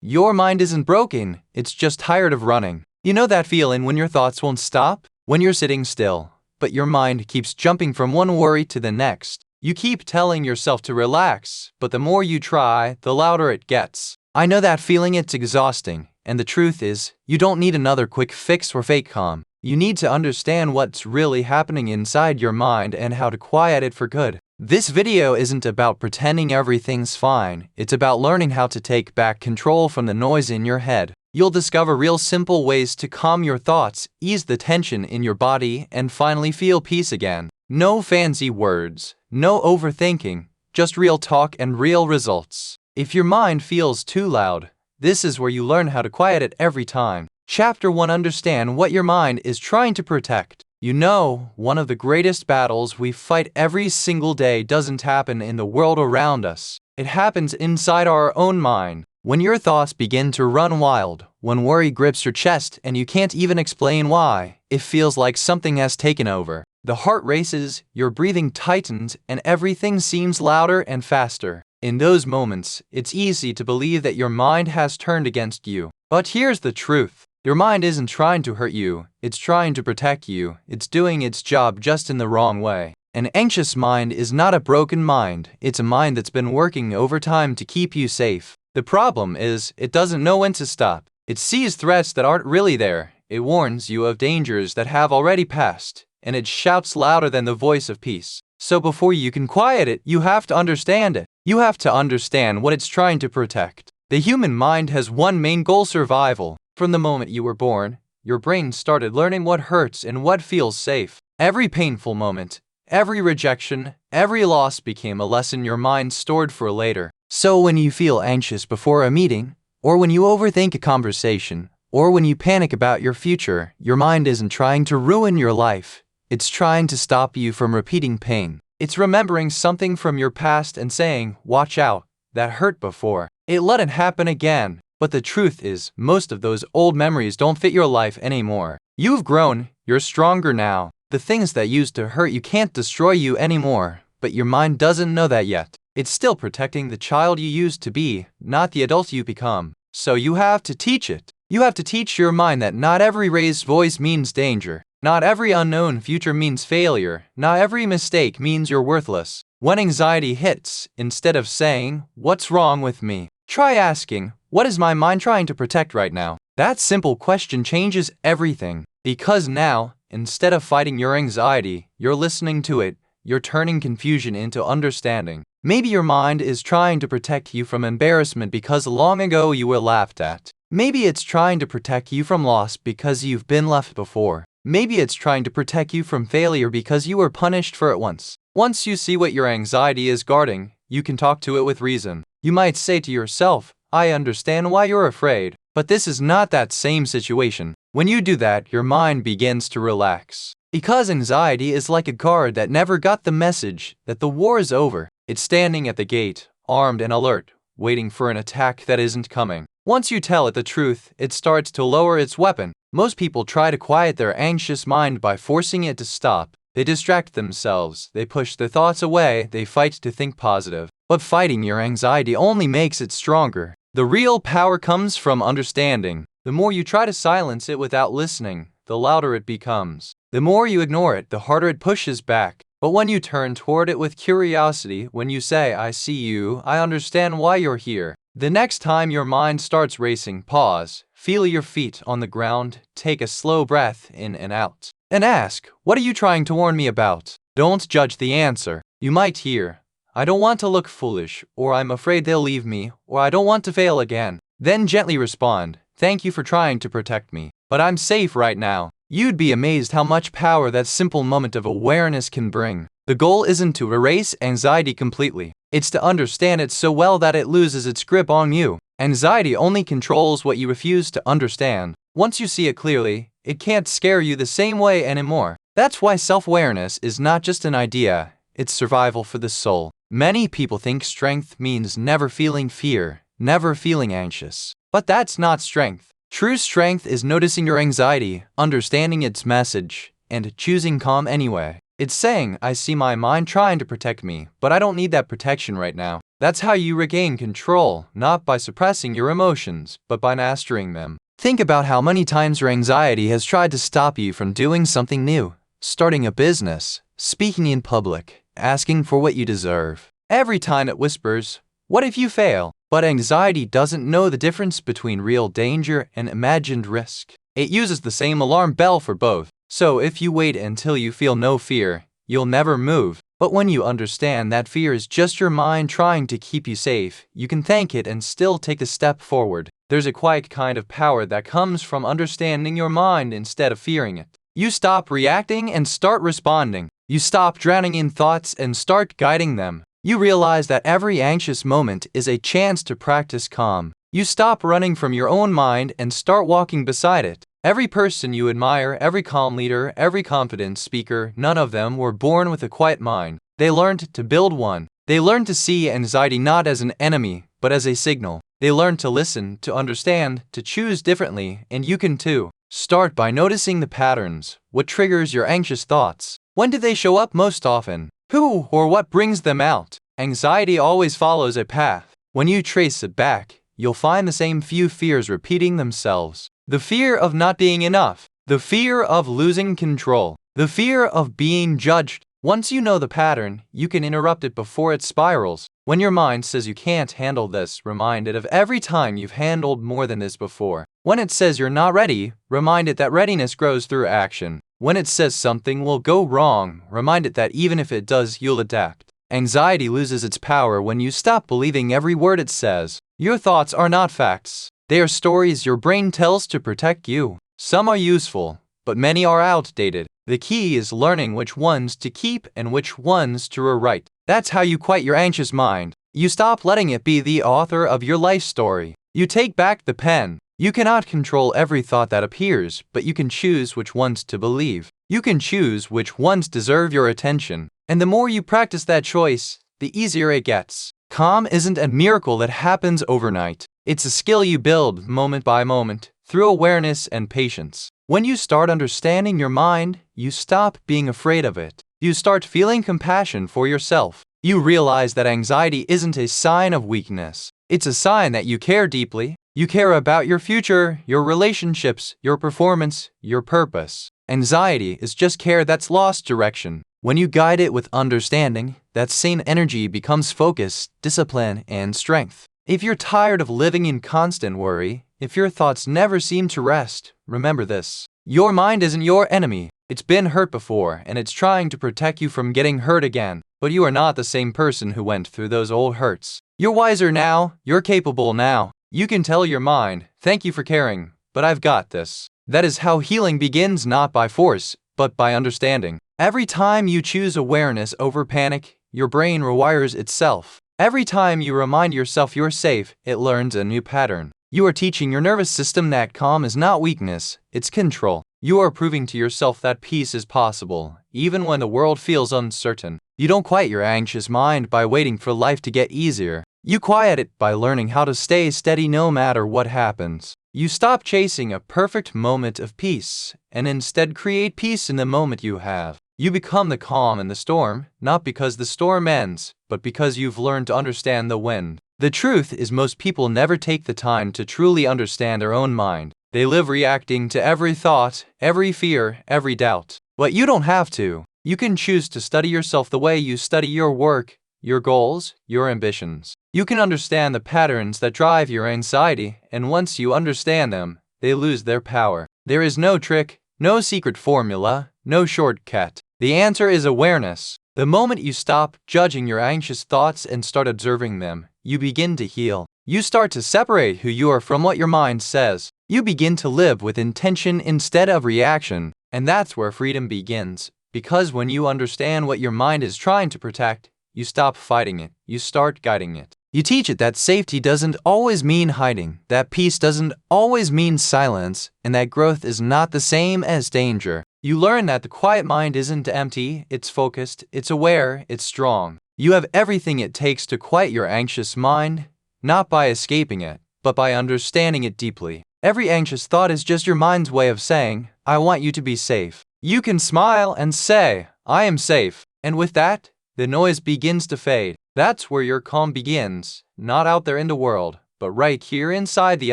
Your mind isn't broken, it's just tired of running. You know that feeling when your thoughts won't stop? When you're sitting still, but your mind keeps jumping from one worry to the next. You keep telling yourself to relax, but the more you try, the louder it gets. I know that feeling, it's exhausting, and the truth is, you don't need another quick fix or fake calm. You need to understand what's really happening inside your mind and how to quiet it for good. This video isn't about pretending everything's fine, it's about learning how to take back control from the noise in your head. You'll discover real simple ways to calm your thoughts, ease the tension in your body, and finally feel peace again. No fancy words, no overthinking, just real talk and real results. If your mind feels too loud, this is where you learn how to quiet it every time. Chapter 1: Understand what your mind is trying to protect. You know, one of the greatest battles we fight every single day doesn't happen in the world around us. It happens inside our own mind. When your thoughts begin to run wild, when worry grips your chest and you can't even explain why, it feels like something has taken over. The heart races, your breathing tightens, and everything seems louder and faster. In those moments, it's easy to believe that your mind has turned against you. But here's the truth. Your mind isn't trying to hurt you, it's trying to protect you. It's doing its job just in the wrong way. An anxious mind is not a broken mind, it's a mind that's been working overtime to keep you safe. The problem is, it doesn't know when to stop. It sees threats that aren't really there, it warns you of dangers that have already passed, and it shouts louder than the voice of peace. So before you can quiet it, you have to understand it. You have to understand what it's trying to protect. The human mind has one main goal: survival. From the moment you were born, your brain started learning what hurts and what feels safe. Every painful moment, every rejection, every loss became a lesson your mind stored for later. So when you feel anxious before a meeting, or when you overthink a conversation, or when you panic about your future, your mind isn't trying to ruin your life. It's trying to stop you from repeating pain. It's remembering something from your past and saying, "Watch out, that hurt before. It let it happen again." But the truth is, most of those old memories don't fit your life anymore. You've grown, you're stronger now. The things that used to hurt you can't destroy you anymore, but your mind doesn't know that yet. It's still protecting the child you used to be, not the adult you become. So you have to teach it. You have to teach your mind that not every raised voice means danger. Not every unknown future means failure. Not every mistake means you're worthless. When anxiety hits, instead of saying, "What's wrong with me?" try asking, "What is my mind trying to protect right now?" That simple question changes everything. Because now, instead of fighting your anxiety, you're listening to it. You're turning confusion into understanding. Maybe your mind is trying to protect you from embarrassment because long ago you were laughed at. Maybe it's trying to protect you from loss because you've been left before. Maybe it's trying to protect you from failure because you were punished for it once. Once you see what your anxiety is guarding, you can talk to it with reason. You might say to yourself, "I understand why you're afraid, but this is not that same situation." When you do that, your mind begins to relax. Because anxiety is like a guard that never got the message that the war is over. It's standing at the gate, armed and alert, waiting for an attack that isn't coming. Once you tell it the truth, it starts to lower its weapon. Most people try to quiet their anxious mind by forcing it to stop. They distract themselves, they push their thoughts away, they fight to think positive. But fighting your anxiety only makes it stronger. The real power comes from understanding. The more you try to silence it without listening, the louder it becomes. The more you ignore it, the harder it pushes back. But when you turn toward it with curiosity, when you say, "I see you, I understand why you're here," the next time your mind starts racing, pause, feel your feet on the ground, take a slow breath in and out, and ask, "What are you trying to warn me about?" Don't judge the answer. You might hear, "I don't want to look foolish," or "I'm afraid they'll leave me," or "I don't want to fail again." Then gently respond, "Thank you for trying to protect me, but I'm safe right now." You'd be amazed how much power that simple moment of awareness can bring. The goal isn't to erase anxiety completely. It's to understand it so well that it loses its grip on you. Anxiety only controls what you refuse to understand. Once you see it clearly, it can't scare you the same way anymore. That's why self-awareness is not just an idea, it's survival for the soul. Many people think strength means never feeling fear, never feeling anxious. But that's not strength. True strength is noticing your anxiety, understanding its message, and choosing calm anyway. It's saying, "I see my mind trying to protect me, but I don't need that protection right now. That's how you regain control, not by suppressing your emotions, but by mastering them. Think about how many times your anxiety has tried to stop you from doing something new, starting a business, speaking in public, asking for what you deserve. Every time it whispers, "What if you fail?" But anxiety doesn't know the difference between real danger and imagined risk. It uses the same alarm bell for both. So if you wait until you feel no fear, you'll never move. But when you understand that fear is just your mind trying to keep you safe, you can thank it and still take a step forward. There's a quiet kind of power that comes from understanding your mind instead of fearing it. You stop reacting and start responding. You stop drowning in thoughts and start guiding them. You realize that every anxious moment is a chance to practice calm. You stop running from your own mind and start walking beside it. Every person you admire, every calm leader, every confident speaker, none of them were born with a quiet mind. They learned to build one. They learned to see anxiety not as an enemy, but as a signal. They learned to listen, to understand, to choose differently, and you can too. Start by noticing the patterns. What triggers your anxious thoughts? When do they show up most often? Who or what brings them out? Anxiety always follows a path. When you trace it back, you'll find the same few fears repeating themselves. The fear of not being enough. The fear of losing control. The fear of being judged. Once you know the pattern, you can interrupt it before it spirals. When your mind says you can't handle this, remind it of every time you've handled more than this before. When it says you're not ready, remind it that readiness grows through action. When it says something will go wrong, remind it that even if it does, you'll adapt. Anxiety loses its power when you stop believing every word it says. Your thoughts are not facts. They are stories your brain tells to protect you. Some are useful, but many are outdated. The key is learning which ones to keep and which ones to rewrite. That's how you quiet your anxious mind. You stop letting it be the author of your life story. You take back the pen. You cannot control every thought that appears, but you can choose which ones to believe. You can choose which ones deserve your attention. And the more you practice that choice, the easier it gets. Calm isn't a miracle that happens overnight. It's a skill you build moment by moment through awareness and patience. When you start understanding your mind, you stop being afraid of it. You start feeling compassion for yourself. You realize that anxiety isn't a sign of weakness. It's a sign that you care deeply. You care about your future, your relationships, your performance, your purpose. Anxiety is just care that's lost direction. When you guide it with understanding, that same energy becomes focus, discipline, and strength. If you're tired of living in constant worry, if your thoughts never seem to rest, remember this. Your mind isn't your enemy. It's been hurt before, and it's trying to protect you from getting hurt again. But you are not the same person who went through those old hurts. You're wiser now. You're capable now. You can tell your mind, "Thank you for caring, but I've got this." That is how healing begins, not by force, but by understanding. Every time you choose awareness over panic, your brain rewires itself. Every time you remind yourself you're safe, it learns a new pattern. You are teaching your nervous system that calm is not weakness, it's control. You are proving to yourself that peace is possible, even when the world feels uncertain. You don't quiet your anxious mind by waiting for life to get easier. You quiet it by learning how to stay steady no matter what happens. You stop chasing a perfect moment of peace, and instead create peace in the moment you have. You become the calm in the storm, not because the storm ends, but because you've learned to understand the wind. The truth is most people never take the time to truly understand their own mind. They live reacting to every thought, every fear, every doubt. But you don't have to. You can choose to study yourself the way you study your work, your goals, your ambitions. You can understand the patterns that drive your anxiety, and once you understand them, they lose their power. There is no trick, no secret formula, no shortcut. The answer is awareness. The moment you stop judging your anxious thoughts and start observing them, you begin to heal. You start to separate who you are from what your mind says. You begin to live with intention instead of reaction. And that's where freedom begins. Because when you understand what your mind is trying to protect, you stop fighting it. You start guiding it. You teach it that safety doesn't always mean hiding, that peace doesn't always mean silence, and that growth is not the same as danger. You learn that the quiet mind isn't empty, it's focused, it's aware, it's strong. You have everything it takes to quiet your anxious mind, not by escaping it, but by understanding it deeply. Every anxious thought is just your mind's way of saying, "I want you to be safe." You can smile and say, "I am safe," and with that, the noise begins to fade. That's where your calm begins, not out there in the world, but right here inside the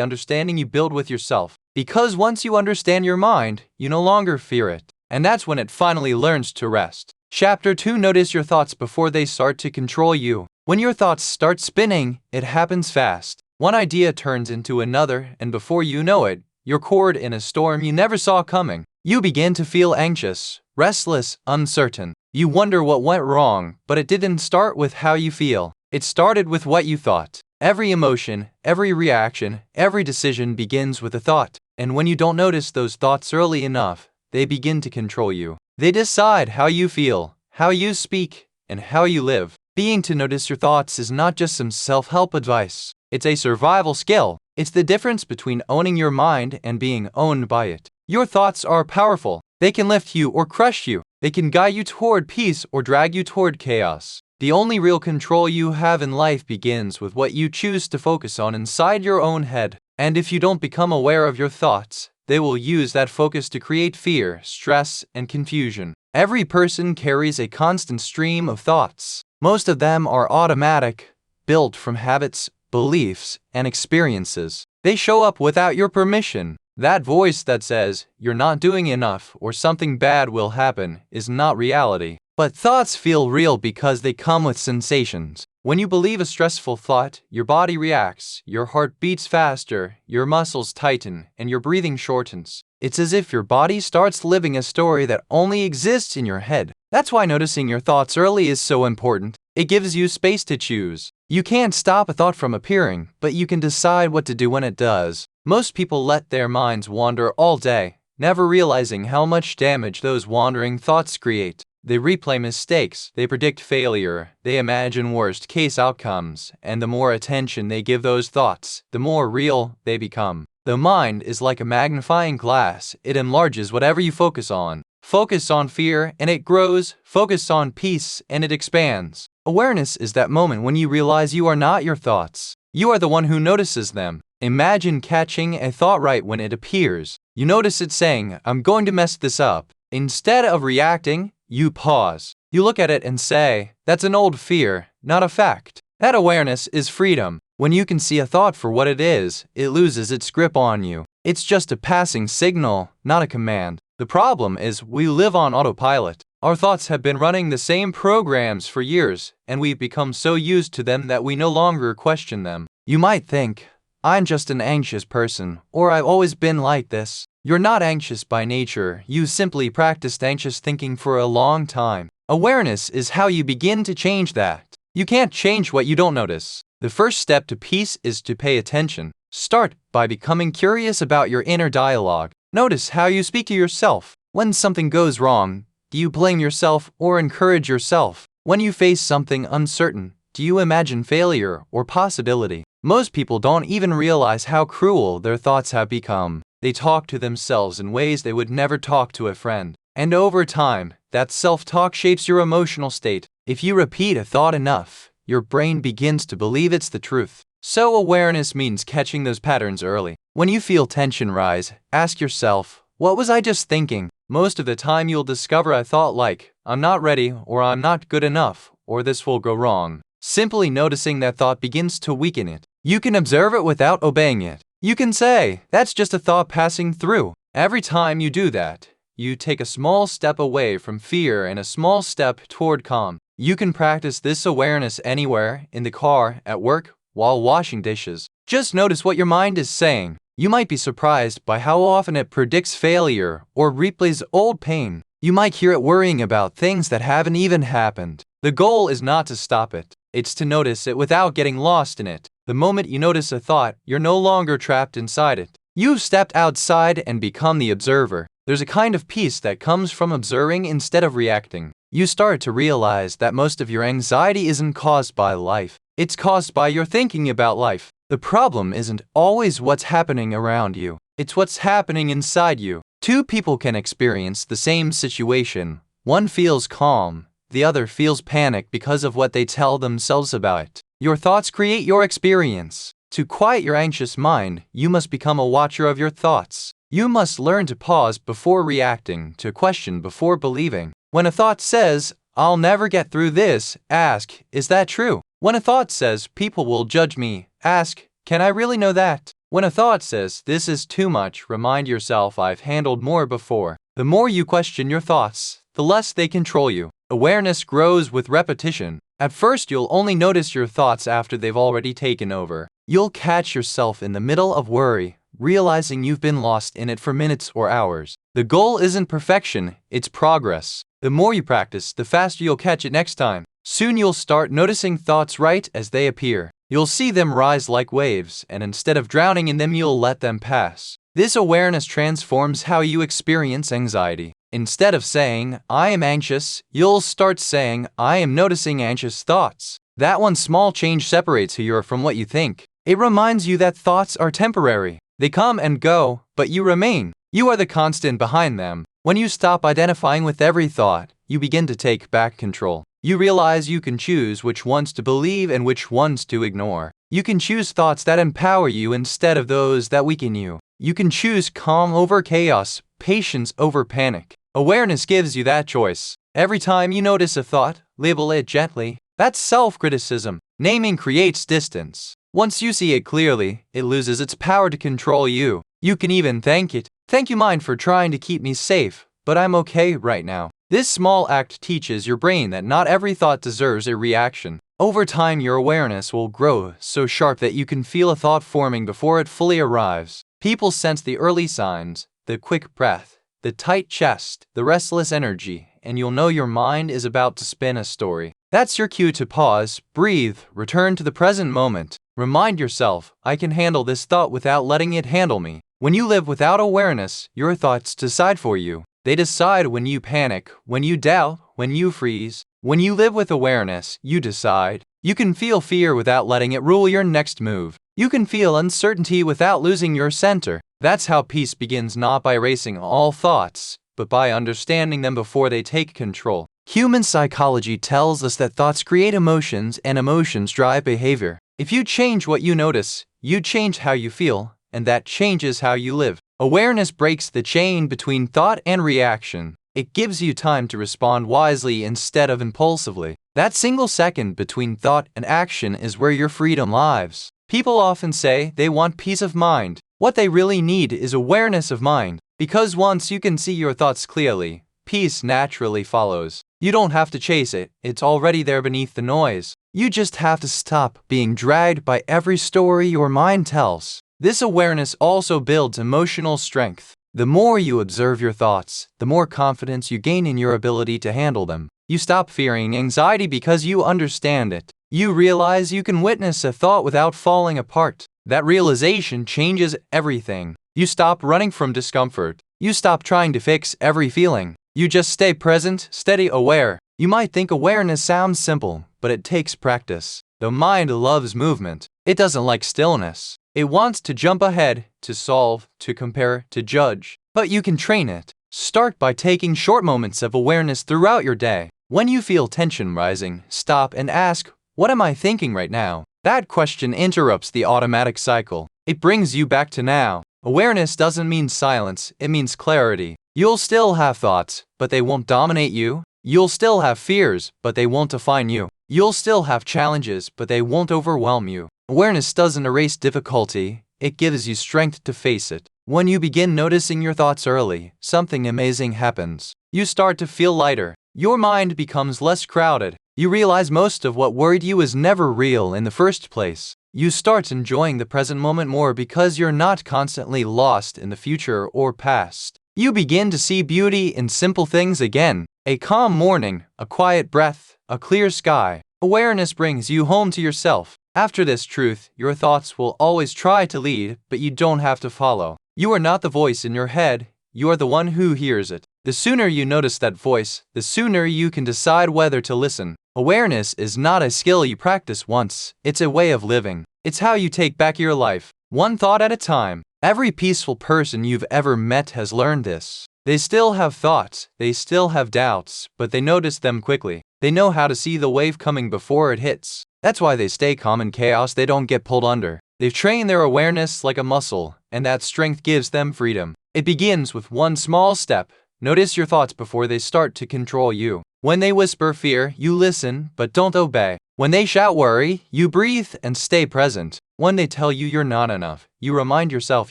understanding you build with yourself. Because once you understand your mind, you no longer fear it. And that's when it finally learns to rest. Chapter 2. Notice your thoughts before they start to control you. When your thoughts start spinning, it happens fast. One idea turns into another, and before you know it, you're caught in a storm you never saw coming. You begin to feel anxious, restless, uncertain. You wonder what went wrong, but it didn't start with how you feel. It started with what you thought. Every emotion, every reaction, every decision begins with a thought. And when you don't notice those thoughts early enough, they begin to control you. They decide how you feel, how you speak, and how you live. Being to notice your thoughts is not just some self-help advice. It's a survival skill. It's the difference between owning your mind and being owned by it. Your thoughts are powerful. They can lift you or crush you. They can guide you toward peace or drag you toward chaos. The only real control you have in life begins with what you choose to focus on inside your own head. And if you don't become aware of your thoughts, they will use that focus to create fear, stress, and confusion. Every person carries a constant stream of thoughts. Most of them are automatic, built from habits, beliefs, and experiences. They show up without your permission. That voice that says, "You're not doing enough," or "something bad will happen," is not reality. But thoughts feel real because they come with sensations. When you believe a stressful thought, your body reacts, your heart beats faster, your muscles tighten, and your breathing shortens. It's as if your body starts living a story that only exists in your head. That's why noticing your thoughts early is so important. It gives you space to choose. You can't stop a thought from appearing, but you can decide what to do when it does. Most people let their minds wander all day, never realizing how much damage those wandering thoughts create. They replay mistakes, they predict failure, they imagine worst-case outcomes, and the more attention they give those thoughts, the more real they become. The mind is like a magnifying glass. It enlarges whatever you focus on. Focus on fear, and it grows. Focus on peace, and it expands. Awareness is that moment when you realize you are not your thoughts. You are the one who notices them. Imagine catching a thought right when it appears. You notice it saying, "I'm going to mess this up." Instead of reacting, you pause. You look at it and say, "That's an old fear, not a fact." That awareness is freedom. When you can see a thought for what it is, it loses its grip on you. It's just a passing signal, not a command. The problem is we live on autopilot. Our thoughts have been running the same programs for years, and we've become so used to them that we no longer question them. You might think, "I'm just an anxious person," or "I've always been like this." You're not anxious by nature. You simply practiced anxious thinking for a long time. Awareness is how you begin to change that. You can't change what you don't notice. The first step to peace is to pay attention. Start by becoming curious about your inner dialogue. Notice how you speak to yourself. When something goes wrong, do you blame yourself or encourage yourself? When you face something uncertain, do you imagine failure or possibility? Most people don't even realize how cruel their thoughts have become. They talk to themselves in ways they would never talk to a friend. And over time, that self-talk shapes your emotional state. If you repeat a thought enough, your brain begins to believe it's the truth. So awareness means catching those patterns early. When you feel tension rise, ask yourself, "What was I just thinking?" Most of the time you'll discover a thought like, "I'm not ready," or "I'm not good enough," or "this will go wrong." Simply noticing that thought begins to weaken it. You can observe it without obeying it. You can say, "That's just a thought passing through." Every time you do that, you take a small step away from fear and a small step toward calm. You can practice this awareness anywhere, in the car, at work, while washing dishes. Just notice what your mind is saying. You might be surprised by how often it predicts failure or replays old pain. You might hear it worrying about things that haven't even happened. The goal is not to stop it. It's to notice it without getting lost in it. The moment you notice a thought, you're no longer trapped inside it. You've stepped outside and become the observer. There's a kind of peace that comes from observing instead of reacting. You start to realize that most of your anxiety isn't caused by life. It's caused by your thinking about life. The problem isn't always what's happening around you. It's what's happening inside you. Two people can experience the same situation. One feels calm. The other feels panic because of what they tell themselves about it. Your thoughts create your experience. To quiet your anxious mind, you must become a watcher of your thoughts. You must learn to pause before reacting, to question before believing. When a thought says, "I'll never get through this," ask, "Is that true?" When a thought says, people will judge me, ask, can I really know that? When a thought says, this is too much, remind yourself, I've handled more before. The more you question your thoughts, the less they control you. Awareness grows with repetition. At first, you'll only notice your thoughts after they've already taken over. You'll catch yourself in the middle of worry, realizing you've been lost in it for minutes or hours. The goal isn't perfection, it's progress. The more you practice, the faster you'll catch it next time. Soon you'll start noticing thoughts right as they appear. You'll see them rise like waves, and instead of drowning in them, you'll let them pass. This awareness transforms how you experience anxiety. Instead of saying, I am anxious, you'll start saying, I am noticing anxious thoughts. That one small change separates who you are from what you think. It reminds you that thoughts are temporary. They come and go, but you remain. You are the constant behind them. When you stop identifying with every thought, you begin to take back control. You realize you can choose which ones to believe and which ones to ignore. You can choose thoughts that empower you instead of those that weaken you. You can choose calm over chaos, patience over panic. Awareness gives you that choice. Every time you notice a thought, label it gently. That's self-criticism. Naming creates distance. Once you see it clearly, it loses its power to control you. You can even thank it. Thank you, mind, for trying to keep me safe, but I'm okay right now. This small act teaches your brain that not every thought deserves a reaction. Over time, your awareness will grow so sharp that you can feel a thought forming before it fully arrives. People sense the early signs, the quick breath, the tight chest, the restless energy, and you'll know your mind is about to spin a story. That's your cue to pause, breathe, return to the present moment. Remind yourself, I can handle this thought without letting it handle me. When you live without awareness, your thoughts decide for you. They decide when you panic, when you doubt, when you freeze. When you live with awareness, you decide. You can feel fear without letting it rule your next move. You can feel uncertainty without losing your center. That's how peace begins, not by erasing all thoughts, but by understanding them before they take control. Human psychology tells us that thoughts create emotions and emotions drive behavior. If you change what you notice, you change how you feel, and that changes how you live. Awareness breaks the chain between thought and reaction. It gives you time to respond wisely instead of impulsively. That single second between thought and action is where your freedom lies. People often say they want peace of mind. What they really need is awareness of mind. Because once you can see your thoughts clearly, peace naturally follows. You don't have to chase it, it's already there beneath the noise. You just have to stop being dragged by every story your mind tells. This awareness also builds emotional strength. The more you observe your thoughts, the more confidence you gain in your ability to handle them. You stop fearing anxiety because you understand it. You realize you can witness a thought without falling apart. That realization changes everything. You stop running from discomfort. You stop trying to fix every feeling. You just stay present, steady, aware. You might think awareness sounds simple, but it takes practice. The mind loves movement. It doesn't like stillness. It wants to jump ahead, to solve, to compare, to judge. But you can train it. Start by taking short moments of awareness throughout your day. When you feel tension rising, stop and ask, what am I thinking right now? That question interrupts the automatic cycle. It brings you back to now. Awareness doesn't mean silence, it means clarity. You'll still have thoughts, but they won't dominate you. You'll still have fears, but they won't define you. You'll still have challenges, but they won't overwhelm you. Awareness doesn't erase difficulty, it gives you strength to face it. When you begin noticing your thoughts early, something amazing happens. You start to feel lighter. Your mind becomes less crowded. You realize most of what worried you is never real in the first place. You start enjoying the present moment more because you're not constantly lost in the future or past. You begin to see beauty in simple things again. A calm morning, a quiet breath, a clear sky. Awareness brings you home to yourself. After this truth, your thoughts will always try to lead, but you don't have to follow. You are not the voice in your head, you are the one who hears it. The sooner you notice that voice, the sooner you can decide whether to listen. Awareness is not a skill you practice once, it's a way of living. It's how you take back your life, one thought at a time. Every peaceful person you've ever met has learned this. They still have thoughts, they still have doubts, but they notice them quickly. They know how to see the wave coming before it hits. That's why they stay calm in chaos, they don't get pulled under. They've trained their awareness like a muscle, and that strength gives them freedom. It begins with one small step. Notice your thoughts before they start to control you. When they whisper fear, you listen, but don't obey. When they shout worry, you breathe and stay present. When they tell you you're not enough, you remind yourself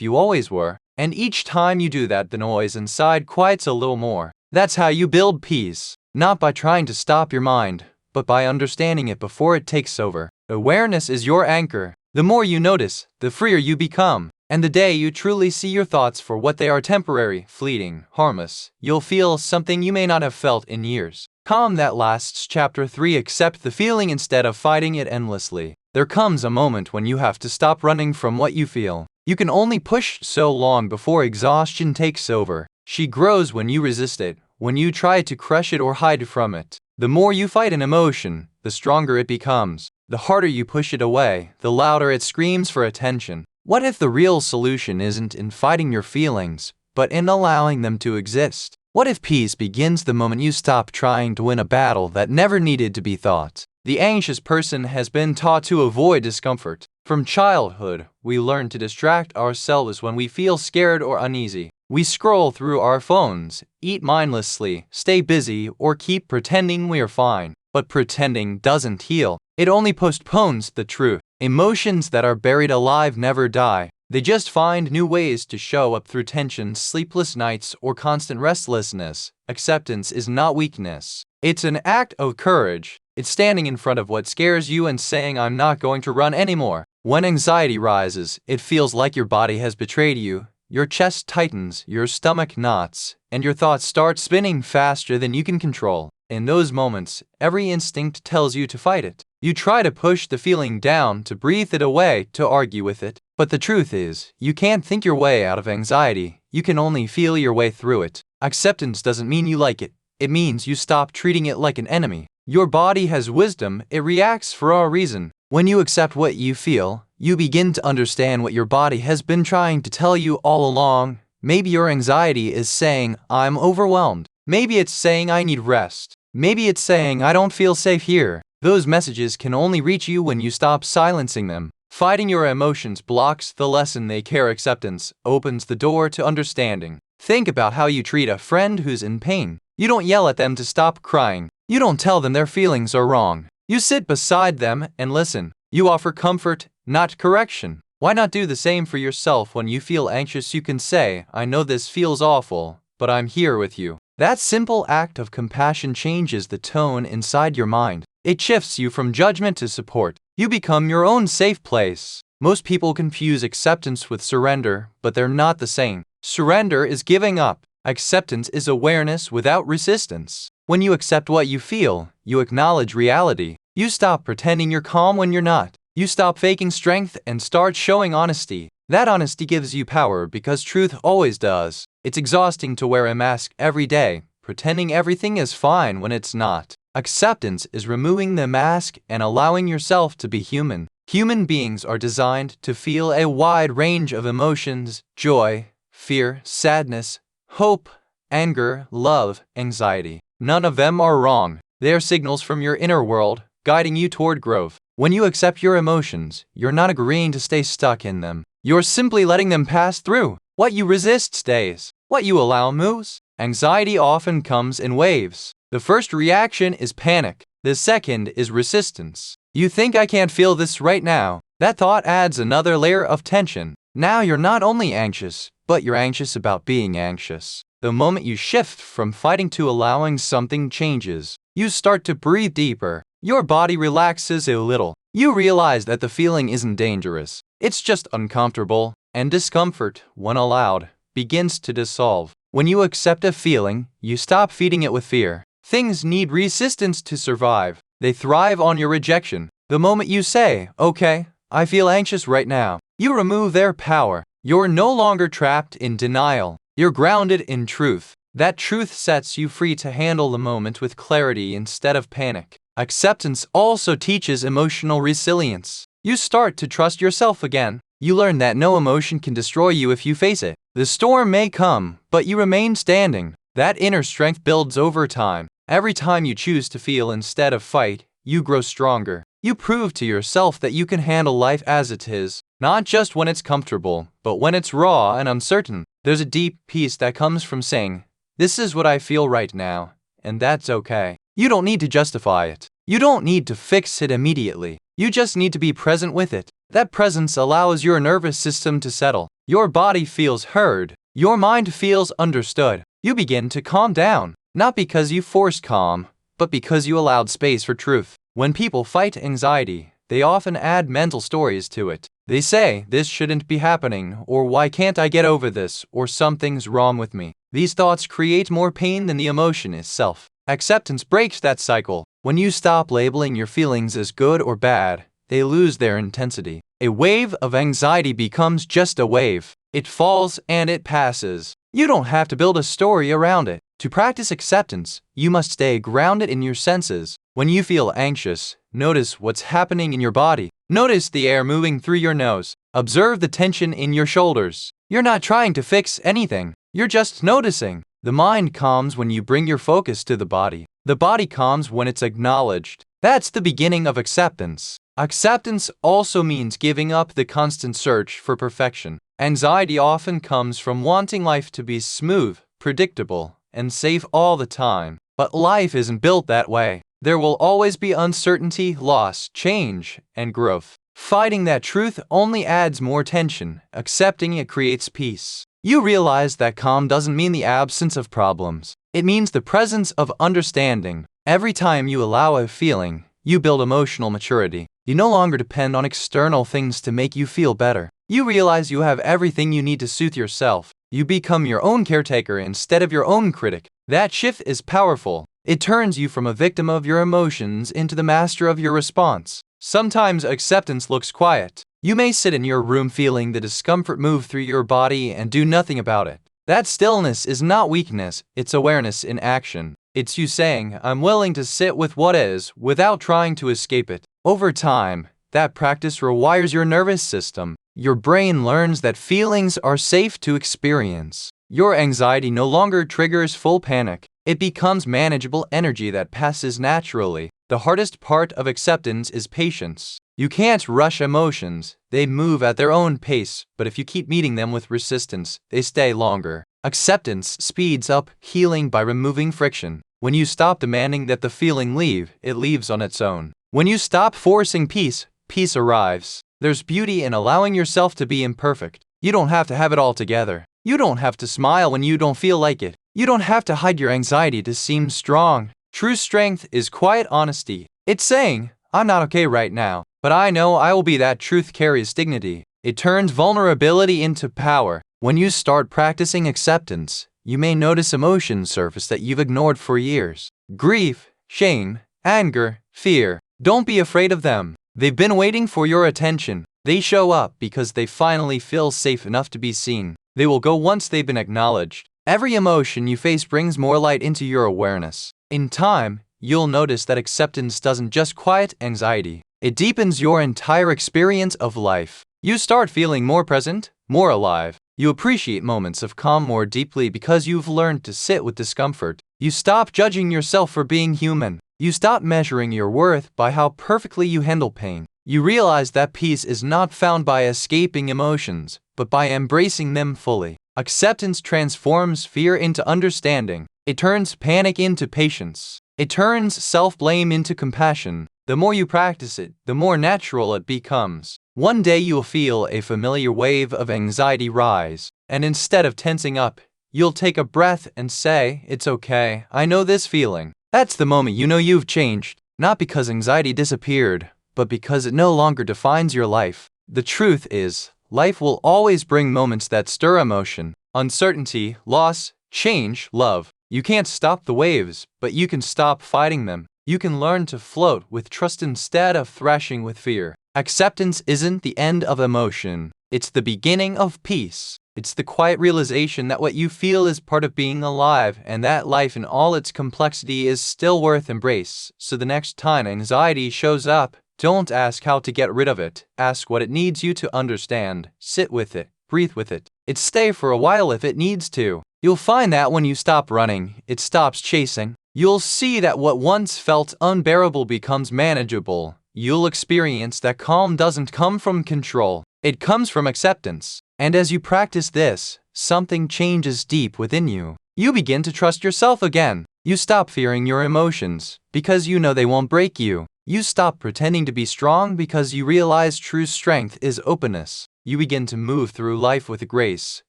you always were. And each time you do that, the noise inside quiets a little more. That's how you build peace. Not by trying to stop your mind, but by understanding it before it takes over. Awareness is your anchor. The more you notice, the freer you become. And the day you truly see your thoughts for what they are, temporary, fleeting, harmless, you'll feel something you may not have felt in years. Calm that lasts. Chapter 3. Accept the feeling instead of fighting it endlessly. There comes a moment when you have to stop running from what you feel. You can only push so long before exhaustion takes over. She grows when you resist it, when you try to crush it or hide from it. The more you fight an emotion, the stronger it becomes. The harder you push it away, the louder it screams for attention. What if the real solution isn't in fighting your feelings, but in allowing them to exist? What if peace begins the moment you stop trying to win a battle that never needed to be fought? The anxious person has been taught to avoid discomfort. From childhood, we learn to distract ourselves when we feel scared or uneasy. We scroll through our phones, eat mindlessly, stay busy, or keep pretending we're fine. But pretending doesn't heal. It only postpones the truth. Emotions that are buried alive never die. They just find new ways to show up through tension, sleepless nights, or constant restlessness. Acceptance is not weakness. It's an act of courage. It's standing in front of what scares you and saying, I'm not going to run anymore. When anxiety rises, it feels like your body has betrayed you. Your chest tightens, your stomach knots, and your thoughts start spinning faster than you can control. In those moments, every instinct tells you to fight it. You try to push the feeling down, to breathe it away, to argue with it. But the truth is, you can't think your way out of anxiety. You can only feel your way through it. Acceptance doesn't mean you like it. It means you stop treating it like an enemy. Your body has wisdom. It reacts for a reason. When you accept what you feel, you begin to understand what your body has been trying to tell you all along. Maybe your anxiety is saying, I'm overwhelmed. Maybe it's saying, I need rest. Maybe it's saying, I don't feel safe here. Those messages can only reach you when you stop silencing them. Fighting your emotions blocks the lesson they care. Acceptance opens the door to understanding. Think about how you treat a friend who's in pain. You don't yell at them to stop crying. You don't tell them their feelings are wrong. You sit beside them and listen. You offer comfort, not correction. Why not do the same for yourself? When you feel anxious, you can say, I know this feels awful, but I'm here with you. That simple act of compassion changes the tone inside your mind. It shifts you from judgment to support. You become your own safe place. Most people confuse acceptance with surrender, but they're not the same. Surrender is giving up. Acceptance is awareness without resistance. When you accept what you feel, you acknowledge reality. You stop pretending you're calm when you're not. You stop faking strength and start showing honesty. That honesty gives you power because truth always does. It's exhausting to wear a mask every day, pretending everything is fine when it's not. Acceptance is removing the mask and allowing yourself to be human. Human beings are designed to feel a wide range of emotions: joy, fear, sadness, hope, anger, love, anxiety. None of them are wrong. They are signals from your inner world, guiding you toward growth. When you accept your emotions, you're not agreeing to stay stuck in them. You're simply letting them pass through. What you resist stays. What you allow moves. Anxiety often comes in waves. The first reaction is panic. The second is resistance. You think, I can't feel this right now. That thought adds another layer of tension. Now you're not only anxious, but you're anxious about being anxious. The moment you shift from fighting to allowing, something changes. You start to breathe deeper. Your body relaxes a little. You realize that the feeling isn't dangerous. It's just uncomfortable, and discomfort, when allowed, begins to dissolve. When you accept a feeling, you stop feeding it with fear. Things need resistance to survive. They thrive on your rejection. The moment you say, okay, I feel anxious right now, you remove their power. You're no longer trapped in denial. You're grounded in truth. That truth sets you free to handle the moment with clarity instead of panic. Acceptance also teaches emotional resilience. You start to trust yourself again. You learn that no emotion can destroy you if you face it. The storm may come, but you remain standing. That inner strength builds over time. Every time you choose to feel instead of fight, you grow stronger. You prove to yourself that you can handle life as it is, not just when it's comfortable, but when it's raw and uncertain. There's a deep peace that comes from saying, this is what I feel right now, and that's okay. You don't need to justify it. You don't need to fix it immediately. You just need to be present with it. That presence allows your nervous system to settle. Your body feels heard. Your mind feels understood. You begin to calm down, not because you forced calm, but because you allowed space for truth. When people fight anxiety, they often add mental stories to it. They say, this shouldn't be happening, or why can't I get over this, or something's wrong with me. These thoughts create more pain than the emotion itself. Acceptance breaks that cycle. When you stop labeling your feelings as good or bad, they lose their intensity. A wave of anxiety becomes just a wave. It falls and it passes. You don't have to build a story around it. To practice acceptance, you must stay grounded in your senses. When you feel anxious, notice what's happening in your body. Notice the air moving through your nose. Observe the tension in your shoulders. You're not trying to fix anything. You're just noticing. The mind calms when you bring your focus to the body. The body calms when it's acknowledged. That's the beginning of acceptance. Acceptance also means giving up the constant search for perfection. Anxiety often comes from wanting life to be smooth, predictable, and safe all the time. But life isn't built that way. There will always be uncertainty, loss, change, and growth. Fighting that truth only adds more tension. Accepting it creates peace. You realize that calm doesn't mean the absence of problems. It means the presence of understanding. Every time you allow a feeling, you build emotional maturity. You no longer depend on external things to make you feel better. You realize you have everything you need to soothe yourself. You become your own caretaker instead of your own critic. That shift is powerful. It turns you from a victim of your emotions into the master of your response. Sometimes acceptance looks quiet. You may sit in your room feeling the discomfort move through your body and do nothing about it. That stillness is not weakness, it's awareness in action. It's you saying, I'm willing to sit with what is, without trying to escape it. Over time, that practice rewires your nervous system. Your brain learns that feelings are safe to experience. Your anxiety no longer triggers full panic. It becomes manageable energy that passes naturally. The hardest part of acceptance is patience. You can't rush emotions. They move at their own pace, but if you keep meeting them with resistance, they stay longer. Acceptance speeds up healing by removing friction. When you stop demanding that the feeling leave, it leaves on its own. When you stop forcing peace, peace arrives. There's beauty in allowing yourself to be imperfect. You don't have to have it all together. You don't have to smile when you don't feel like it. You don't have to hide your anxiety to seem strong. True strength is quiet honesty. It's saying, I'm not okay right now, but I know I will be. That truth carries dignity. It turns vulnerability into power. When you start practicing acceptance, you may notice emotions surface that you've ignored for years. Grief, shame, anger, fear. Don't be afraid of them. They've been waiting for your attention. They show up because they finally feel safe enough to be seen. They will go once they've been acknowledged. Every emotion you face brings more light into your awareness. In time, you'll notice that acceptance doesn't just quiet anxiety. It deepens your entire experience of life. You start feeling more present, more alive. You appreciate moments of calm more deeply because you've learned to sit with discomfort. You stop judging yourself for being human. You stop measuring your worth by how perfectly you handle pain. You realize that peace is not found by escaping emotions, but by embracing them fully. Acceptance transforms fear into understanding. It turns panic into patience. It turns self-blame into compassion. The more you practice it, the more natural it becomes. One day you'll feel a familiar wave of anxiety rise, and instead of tensing up, you'll take a breath and say, it's okay, I know this feeling. That's the moment you know you've changed, not because anxiety disappeared, but because it no longer defines your life. The truth is, life will always bring moments that stir emotion, uncertainty, loss, change, love. You can't stop the waves, but you can stop fighting them. You can learn to float with trust instead of thrashing with fear. Acceptance isn't the end of emotion. It's the beginning of peace. It's the quiet realization that what you feel is part of being alive and that life in all its complexity is still worth embrace. So the next time anxiety shows up, don't ask how to get rid of it. Ask what it needs you to understand. Sit with it. Breathe with it. It stay for a while if it needs to. You'll find that when you stop running, it stops chasing. You'll see that what once felt unbearable becomes manageable. You'll experience that calm doesn't come from control. It comes from acceptance. And as you practice this, something changes deep within you. You begin to trust yourself again. You stop fearing your emotions because you know they won't break you. You stop pretending to be strong because you realize true strength is openness. You begin to move through life with grace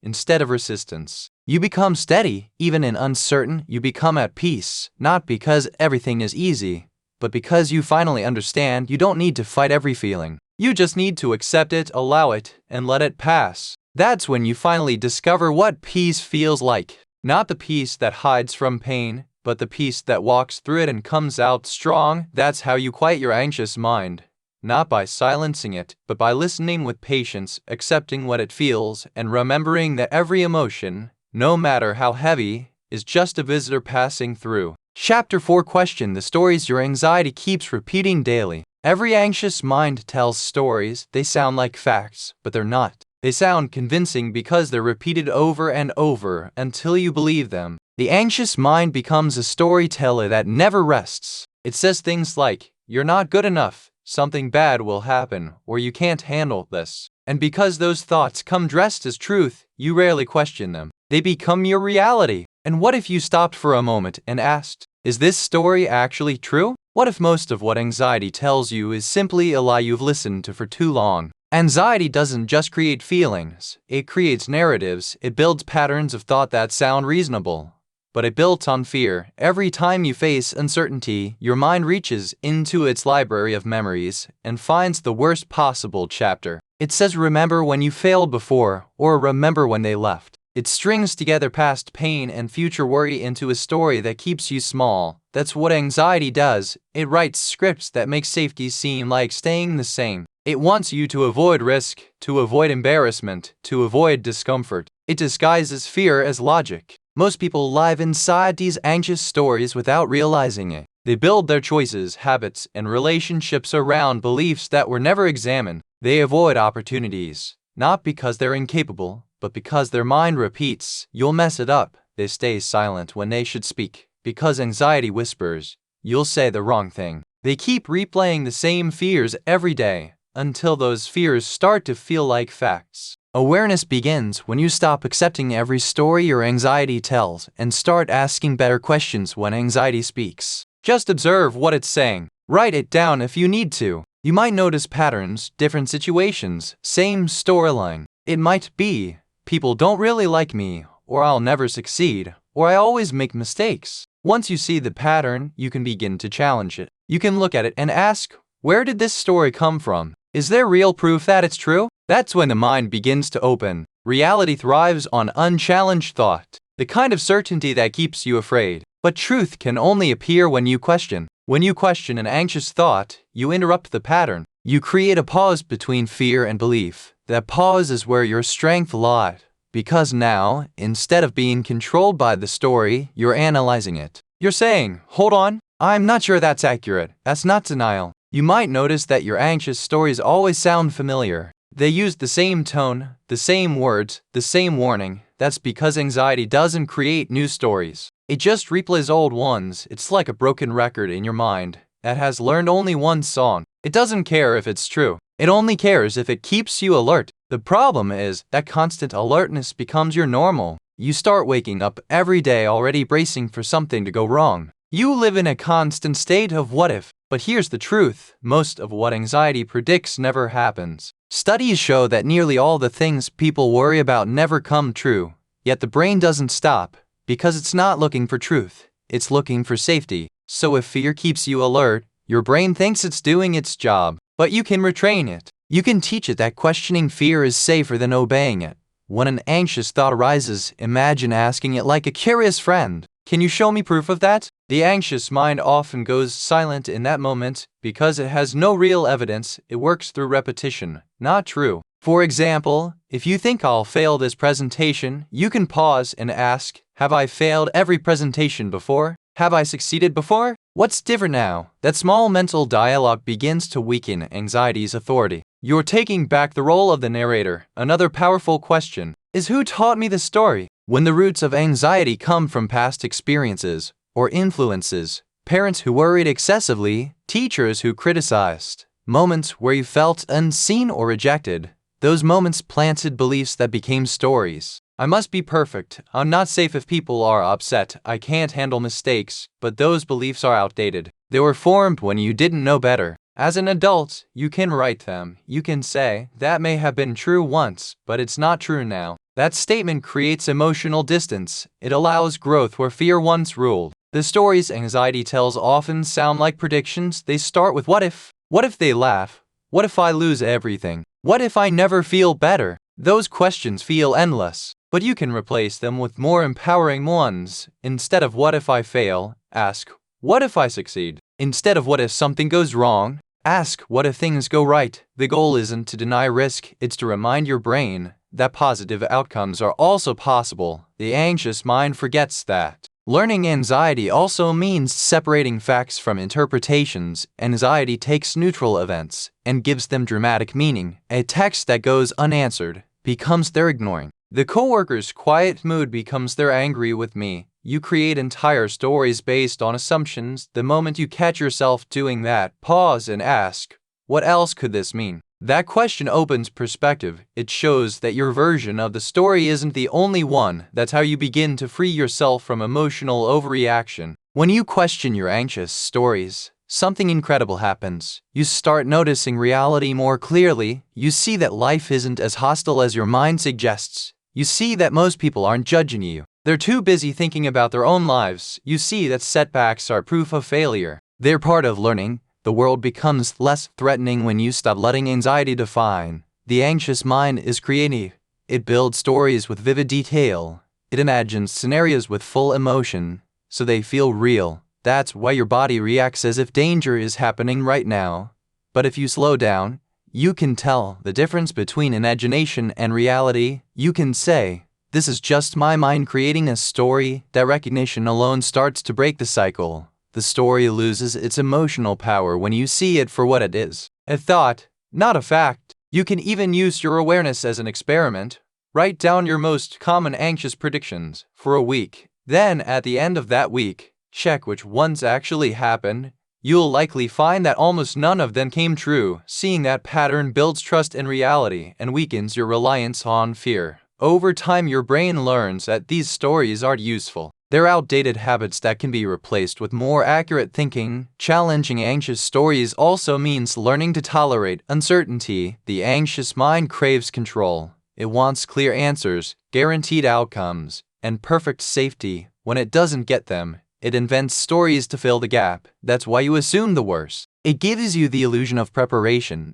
instead of resistance. You become steady, even in uncertain. You become at peace, not because everything is easy, but because you finally understand you don't need to fight every feeling. You just need to accept it, allow it, and let it pass. That's when you finally discover what peace feels like. Not the peace that hides from pain, but the peace that walks through it and comes out strong. That's how you quiet your anxious mind. Not by silencing it, but by listening with patience, accepting what it feels, and remembering that every emotion, no matter how heavy, is just a visitor passing through. Chapter 4. Question the stories your anxiety keeps repeating daily. Every anxious mind tells stories. They sound like facts, but they're not. They sound convincing because they're repeated over and over until you believe them. The anxious mind becomes a storyteller that never rests. It says things like, "You're not good enough, something bad will happen, or you can't handle this." And because those thoughts come dressed as truth, you rarely question them. They become your reality. And what if you stopped for a moment and asked, is this story actually true? What if most of what anxiety tells you is simply a lie you've listened to for too long? Anxiety doesn't just create feelings, it creates narratives. It builds patterns of thought that sound reasonable, but it built on fear. Every time you face uncertainty, your mind reaches into its library of memories and finds the worst possible chapter. It says remember when you failed before, or remember when they left. It strings together past pain and future worry into a story that keeps you small. That's what anxiety does. It writes scripts that make safety seem like staying the same. It wants you to avoid risk, to avoid embarrassment, to avoid discomfort. It disguises fear as logic. Most people live inside these anxious stories without realizing it. They build their choices, habits, and relationships around beliefs that were never examined. They avoid opportunities, not because they're incapable, but because their mind repeats, "You'll mess it up." They stay silent when they should speak, because anxiety whispers, "You'll say the wrong thing." They keep replaying the same fears every day, until those fears start to feel like facts. Awareness begins when you stop accepting every story your anxiety tells and start asking better questions when anxiety speaks. Just observe what it's saying. Write it down if you need to. You might notice patterns, different situations, same storyline. It might be, "People don't really like me," or "I'll never succeed," or "I always make mistakes." Once you see the pattern, you can begin to challenge it. You can look at it and ask, where did this story come from? Is there real proof that it's true? That's when the mind begins to open. Reality thrives on unchallenged thought, the kind of certainty that keeps you afraid. But truth can only appear when you question. When you question an anxious thought, you interrupt the pattern. You create a pause between fear and belief. That pause is where your strength lies. Because now, instead of being controlled by the story, you're analyzing it. You're saying, hold on, I'm not sure that's accurate. That's not denial. You might notice that your anxious stories always sound familiar. They use the same tone, the same words, the same warning. That's because anxiety doesn't create new stories. It just replays old ones. It's like a broken record in your mind that has learned only one song. It doesn't care if it's true. It only cares if it keeps you alert. The problem is that constant alertness becomes your normal. You start waking up every day already bracing for something to go wrong. You live in a constant state of what if. But here's the truth, most of what anxiety predicts never happens. Studies show that nearly all the things people worry about never come true. Yet the brain doesn't stop, because it's not looking for truth, it's looking for safety. So if fear keeps you alert, your brain thinks it's doing its job. But you can retrain it. You can teach it that questioning fear is safer than obeying it. When an anxious thought arises, imagine asking it like a curious friend, "Can you show me proof of that?" The anxious mind often goes silent in that moment because it has no real evidence. It works through repetition, not true. For example, if you think I'll fail this presentation, you can pause and ask, have I failed every presentation before? Have I succeeded before? What's different now? That small mental dialogue begins to weaken anxiety's authority. You're taking back the role of the narrator. Another powerful question is, who taught me the story? When the roots of anxiety come from past experiences or influences, parents who worried excessively, teachers who criticized, moments where you felt unseen or rejected, those moments planted beliefs that became stories. I must be perfect. I'm not safe if people are upset. I can't handle mistakes. But those beliefs are outdated. They were formed when you didn't know better. As an adult, you can write them. You can say, that may have been true once, but it's not true now. That statement creates emotional distance. It allows growth where fear once ruled. The stories anxiety tells often sound like predictions. They start with what if? What if they laugh? What if I lose everything? What if I never feel better? Those questions feel endless, but you can replace them with more empowering ones. Instead of what if I fail, ask, what if I succeed? Instead of what if something goes wrong, ask what if things go right. The goal isn't to deny risk, it's to remind your brain that positive outcomes are also possible. The anxious mind forgets that. Learning anxiety also means separating facts from interpretations. Anxiety takes neutral events and gives them dramatic meaning. A text that goes unanswered becomes their ignoring. The coworker's quiet mood becomes their angry with me. You create entire stories based on assumptions. The moment you catch yourself doing that, pause and ask, what else could this mean? That question opens perspective. It shows that your version of the story isn't the only one. That's how you begin to free yourself from emotional overreaction. When you question your anxious stories, something incredible happens. You start noticing reality more clearly. You see that life isn't as hostile as your mind suggests. You see that most people aren't judging you. They're too busy thinking about their own lives. You see that setbacks are proof of failure. They're part of learning. The world becomes less threatening when you stop letting anxiety define. The anxious mind is creative. It builds stories with vivid detail. It imagines scenarios with full emotion, so they feel real. That's why your body reacts as if danger is happening right now. But if you slow down, you can tell the difference between imagination and reality. You can say, this is just my mind creating a story. That recognition alone starts to break the cycle. The story loses its emotional power when you see it for what it is. A thought, not a fact. You can even use your awareness as an experiment. Write down your most common anxious predictions for a week. Then, at the end of that week, check which ones actually happened. You'll likely find that almost none of them came true. Seeing that pattern builds trust in reality and weakens your reliance on fear. Over time, your brain learns that these stories aren't useful. They're outdated habits that can be replaced with more accurate thinking. Challenging anxious stories also means learning to tolerate uncertainty. The anxious mind craves control. It wants clear answers, guaranteed outcomes, and perfect safety. When it doesn't get them, it invents stories to fill the gap. That's why you assume the worst. It gives you the illusion of preparation.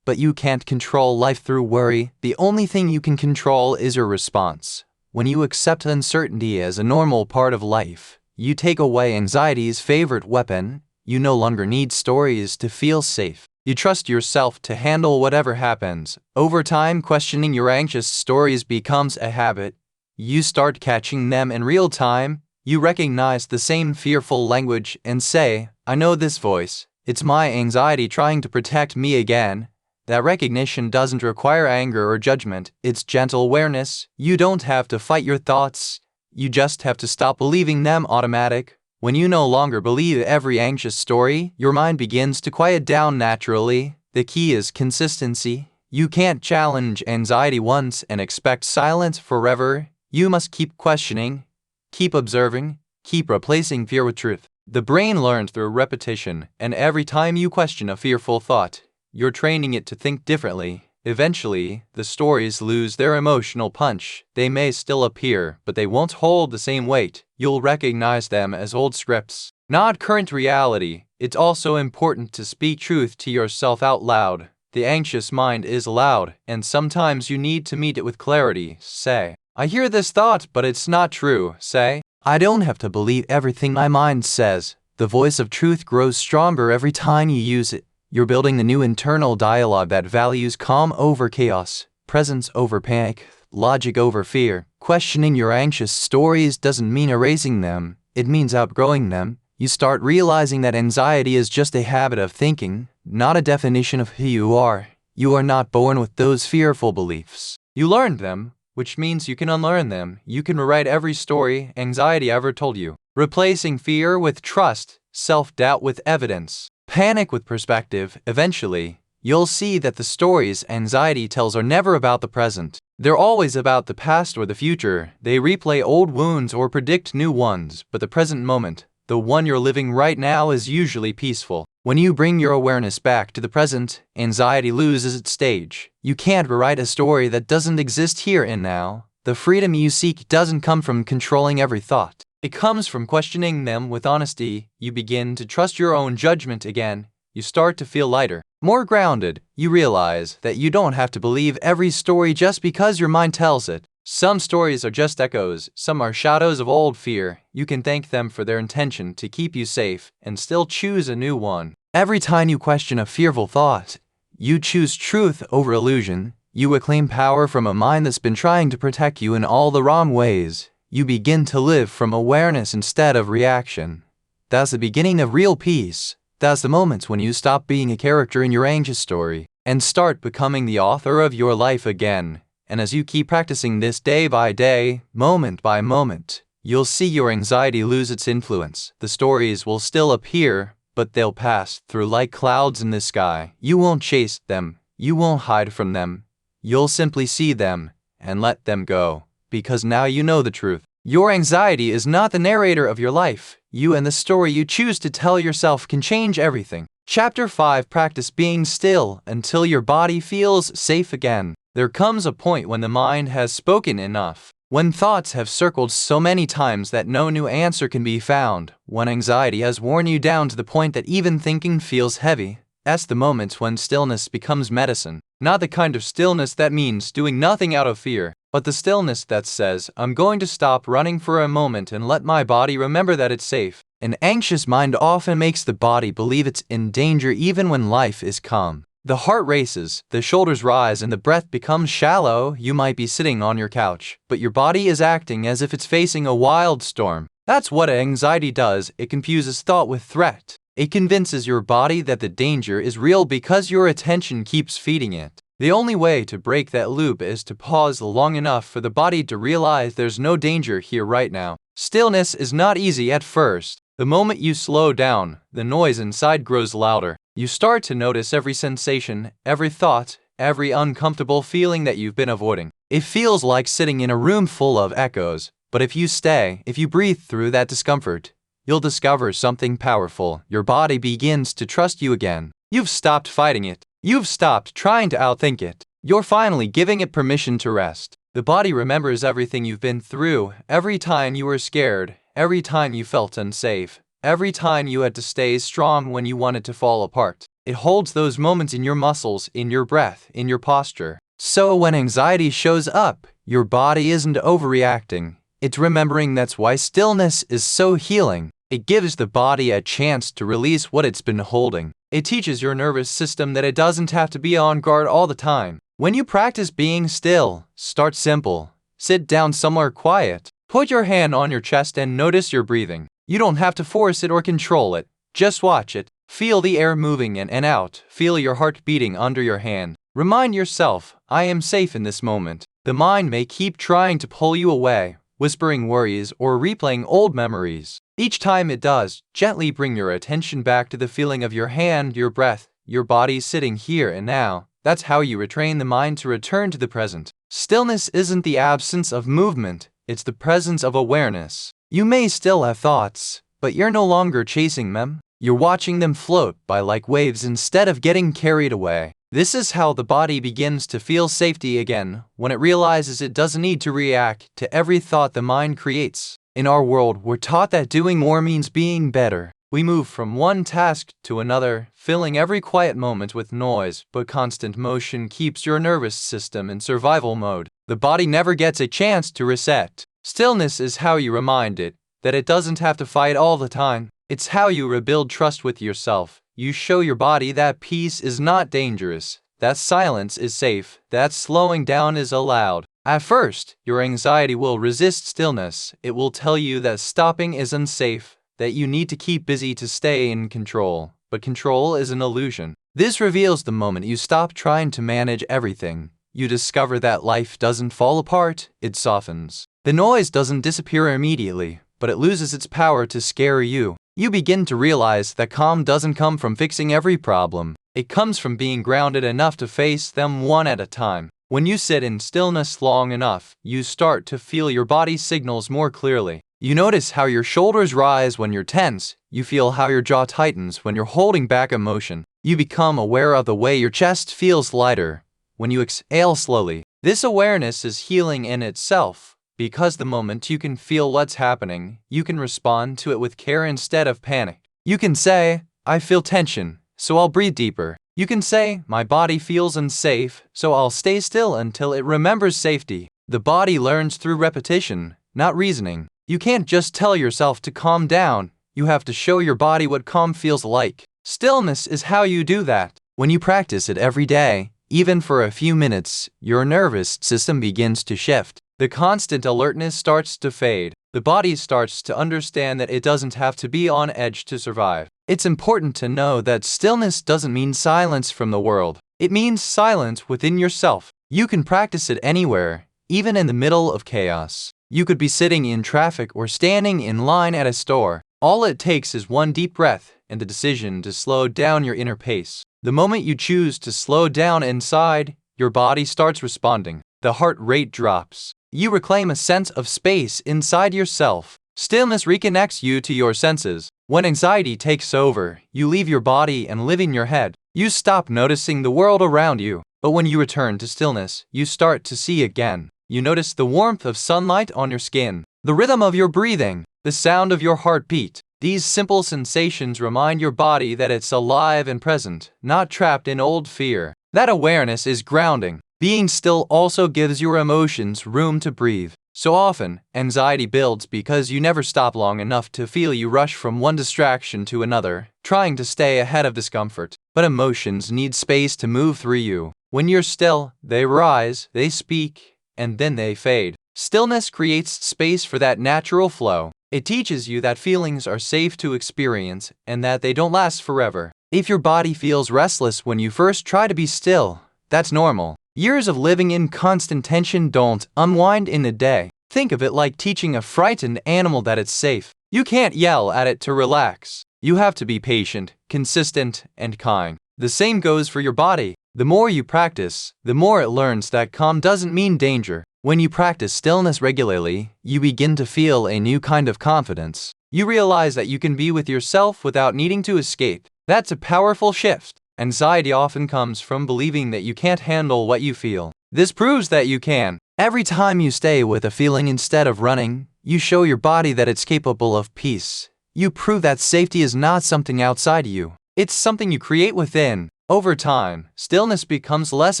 But you can't control life through worry. The only thing you can control is your response. When you accept uncertainty as a normal part of life, you take away anxiety's favorite weapon. You no longer need stories to feel safe. You trust yourself to handle whatever happens. Over time, questioning your anxious stories becomes a habit. You start catching them in real time. You recognize the same fearful language and say, I know this voice. It's my anxiety trying to protect me again. That recognition doesn't require anger or judgment. It's gentle awareness. You don't have to fight your thoughts. You just have to stop believing them automatic. When you no longer believe every anxious story, your mind begins to quiet down naturally. The key is consistency. You can't challenge anxiety once and expect silence forever. You must keep questioning, keep observing, keep replacing fear with truth. The brain learns through repetition, and every time you question a fearful thought, you're training it to think differently. Eventually, the stories lose their emotional punch. They may still appear, but they won't hold the same weight. You'll recognize them as old scripts, not current reality. It's also important to speak truth to yourself out loud. The anxious mind is loud, and sometimes you need to meet it with clarity. Say, I hear this thought, but it's not true. Say, I don't have to believe everything my mind says. The voice of truth grows stronger every time you use it. You're building the new internal dialogue that values calm over chaos, presence over panic, logic over fear. Questioning your anxious stories doesn't mean erasing them. It means outgrowing them. You start realizing that anxiety is just a habit of thinking, not a definition of who you are. You are not born with those fearful beliefs. You learned them, which means you can unlearn them. You can rewrite every story anxiety ever told you, replacing fear with trust, self-doubt with evidence, panic with perspective. Eventually, you'll see that the stories anxiety tells are never about the present. They're always about the past or the future. They replay old wounds or predict new ones, but the present moment, the one you're living right now, is usually peaceful. When you bring your awareness back to the present, anxiety loses its stage. You can't rewrite a story that doesn't exist here and now. The freedom you seek doesn't come from controlling every thought. It comes from questioning them with honesty. You begin to trust your own judgment again. You start to feel lighter, more grounded. You realize that you don't have to believe every story just because your mind tells it. Some stories are just echoes, some are shadows of old fear. You can thank them for their intention to keep you safe and still choose a new one. Every time you question a fearful thought, you choose truth over illusion. You reclaim power from a mind that's been trying to protect you in all the wrong ways. You begin to live from awareness instead of reaction. That's the beginning of real peace. That's the moment when you stop being a character in your anxious story and start becoming the author of your life again. And as you keep practicing this day by day, moment by moment, you'll see your anxiety lose its influence. The stories will still appear, but they'll pass through like clouds in the sky. You won't chase them. You won't hide from them. You'll simply see them and let them go, because now you know the truth. Your anxiety is not the narrator of your life. You and the story you choose to tell yourself can change everything. Chapter 5. Practice being still until your body feels safe again. There comes a point when the mind has spoken enough, when thoughts have circled so many times that no new answer can be found, when anxiety has worn you down to the point that even thinking feels heavy. That's the moment when stillness becomes medicine. Not the kind of stillness that means doing nothing out of fear, but the stillness that says, I'm going to stop running for a moment and let my body remember that it's safe. An anxious mind often makes the body believe it's in danger even when life is calm. The heart races, the shoulders rise, and the breath becomes shallow. You might be sitting on your couch, but your body is acting as if it's facing a wild storm. That's what anxiety does. It confuses thought with threat. It convinces your body that the danger is real because your attention keeps feeding it. The only way to break that loop is to pause long enough for the body to realize there's no danger here right now. Stillness is not easy at first. The moment you slow down, the noise inside grows louder. You start to notice every sensation, every thought, every uncomfortable feeling that you've been avoiding. It feels like sitting in a room full of echoes, but if you breathe through that discomfort, you'll discover something powerful. Your body begins to trust you again. You've stopped fighting it. You've stopped trying to outthink it. You're finally giving it permission to rest. The body remembers everything you've been through, every time you were scared, every time you felt unsafe, every time you had to stay strong when you wanted to fall apart. It holds those moments in your muscles, in your breath, in your posture. So when anxiety shows up, your body isn't overreacting. It's remembering. That's why stillness is so healing. It gives the body a chance to release what it's been holding. It teaches your nervous system that it doesn't have to be on guard all the time. When you practice being still, start simple. Sit down somewhere quiet. Put your hand on your chest and notice your breathing. You don't have to force it or control it. Just watch it. Feel the air moving in and out. Feel your heart beating under your hand. Remind yourself, I am safe in this moment. The mind may keep trying to pull you away, whispering worries or replaying old memories. Each time it does, gently bring your attention back to the feeling of your hand, your breath, your body sitting here and now. That's how you retrain the mind to return to the present. Stillness isn't the absence of movement, it's the presence of awareness. You may still have thoughts, but you're no longer chasing them. You're watching them float by like waves instead of getting carried away. This is how the body begins to feel safety again, when it realizes it doesn't need to react to every thought the mind creates. In our world, we're taught that doing more means being better. We move from one task to another, filling every quiet moment with noise, but constant motion keeps your nervous system in survival mode. The body never gets a chance to reset. Stillness is how you remind it that it doesn't have to fight all the time. It's how you rebuild trust with yourself. You show your body that peace is not dangerous, that silence is safe, that slowing down is allowed. At first, your anxiety will resist stillness. It will tell you that stopping is unsafe, that you need to keep busy to stay in control. But control is an illusion. This reveals the moment you stop trying to manage everything. You discover that life doesn't fall apart, it softens. The noise doesn't disappear immediately, but it loses its power to scare you. You begin to realize that calm doesn't come from fixing every problem. It comes from being grounded enough to face them one at a time. When you sit in stillness long enough, you start to feel your body's signals more clearly. You notice how your shoulders rise when you're tense. You feel how your jaw tightens when you're holding back emotion. You become aware of the way your chest feels lighter when you exhale slowly. This awareness is healing in itself, because the moment you can feel what's happening, you can respond to it with care instead of panic. You can say, I feel tension, so I'll breathe deeper. You can say, my body feels unsafe, so I'll stay still until it remembers safety. The body learns through repetition, not reasoning. You can't just tell yourself to calm down. You have to show your body what calm feels like. Stillness is how you do that. When you practice it every day, even for a few minutes, your nervous system begins to shift. The constant alertness starts to fade. The body starts to understand that it doesn't have to be on edge to survive. It's important to know that stillness doesn't mean silence from the world. It means silence within yourself. You can practice it anywhere, even in the middle of chaos. You could be sitting in traffic or standing in line at a store. All it takes is one deep breath and the decision to slow down your inner pace. The moment you choose to slow down inside, your body starts responding. The heart rate drops. You reclaim a sense of space inside yourself. Stillness reconnects you to your senses. When anxiety takes over, you leave your body and live in your head. You stop noticing the world around you. But when you return to stillness, you start to see again. You notice the warmth of sunlight on your skin, the rhythm of your breathing, the sound of your heartbeat. These simple sensations remind your body that it's alive and present, not trapped in old fear. That awareness is grounding. Being still also gives your emotions room to breathe. So often, anxiety builds because you never stop long enough to feel. You rush from one distraction to another, trying to stay ahead of discomfort. But emotions need space to move through you. When you're still, they rise, they speak, and then they fade. Stillness creates space for that natural flow. It teaches you that feelings are safe to experience and that they don't last forever. If your body feels restless when you first try to be still, that's normal. Years of living in constant tension don't unwind in a day. Think of it like teaching a frightened animal that it's safe. You can't yell at it to relax. You have to be patient, consistent, and kind. The same goes for your body. The more you practice, the more it learns that calm doesn't mean danger. When you practice stillness regularly, you begin to feel a new kind of confidence. You realize that you can be with yourself without needing to escape. That's a powerful shift. Anxiety often comes from believing that you can't handle what you feel. This proves that you can. Every time you stay with a feeling instead of running, you show your body that it's capable of peace. You prove that safety is not something outside you. It's something you create within. Over time, stillness becomes less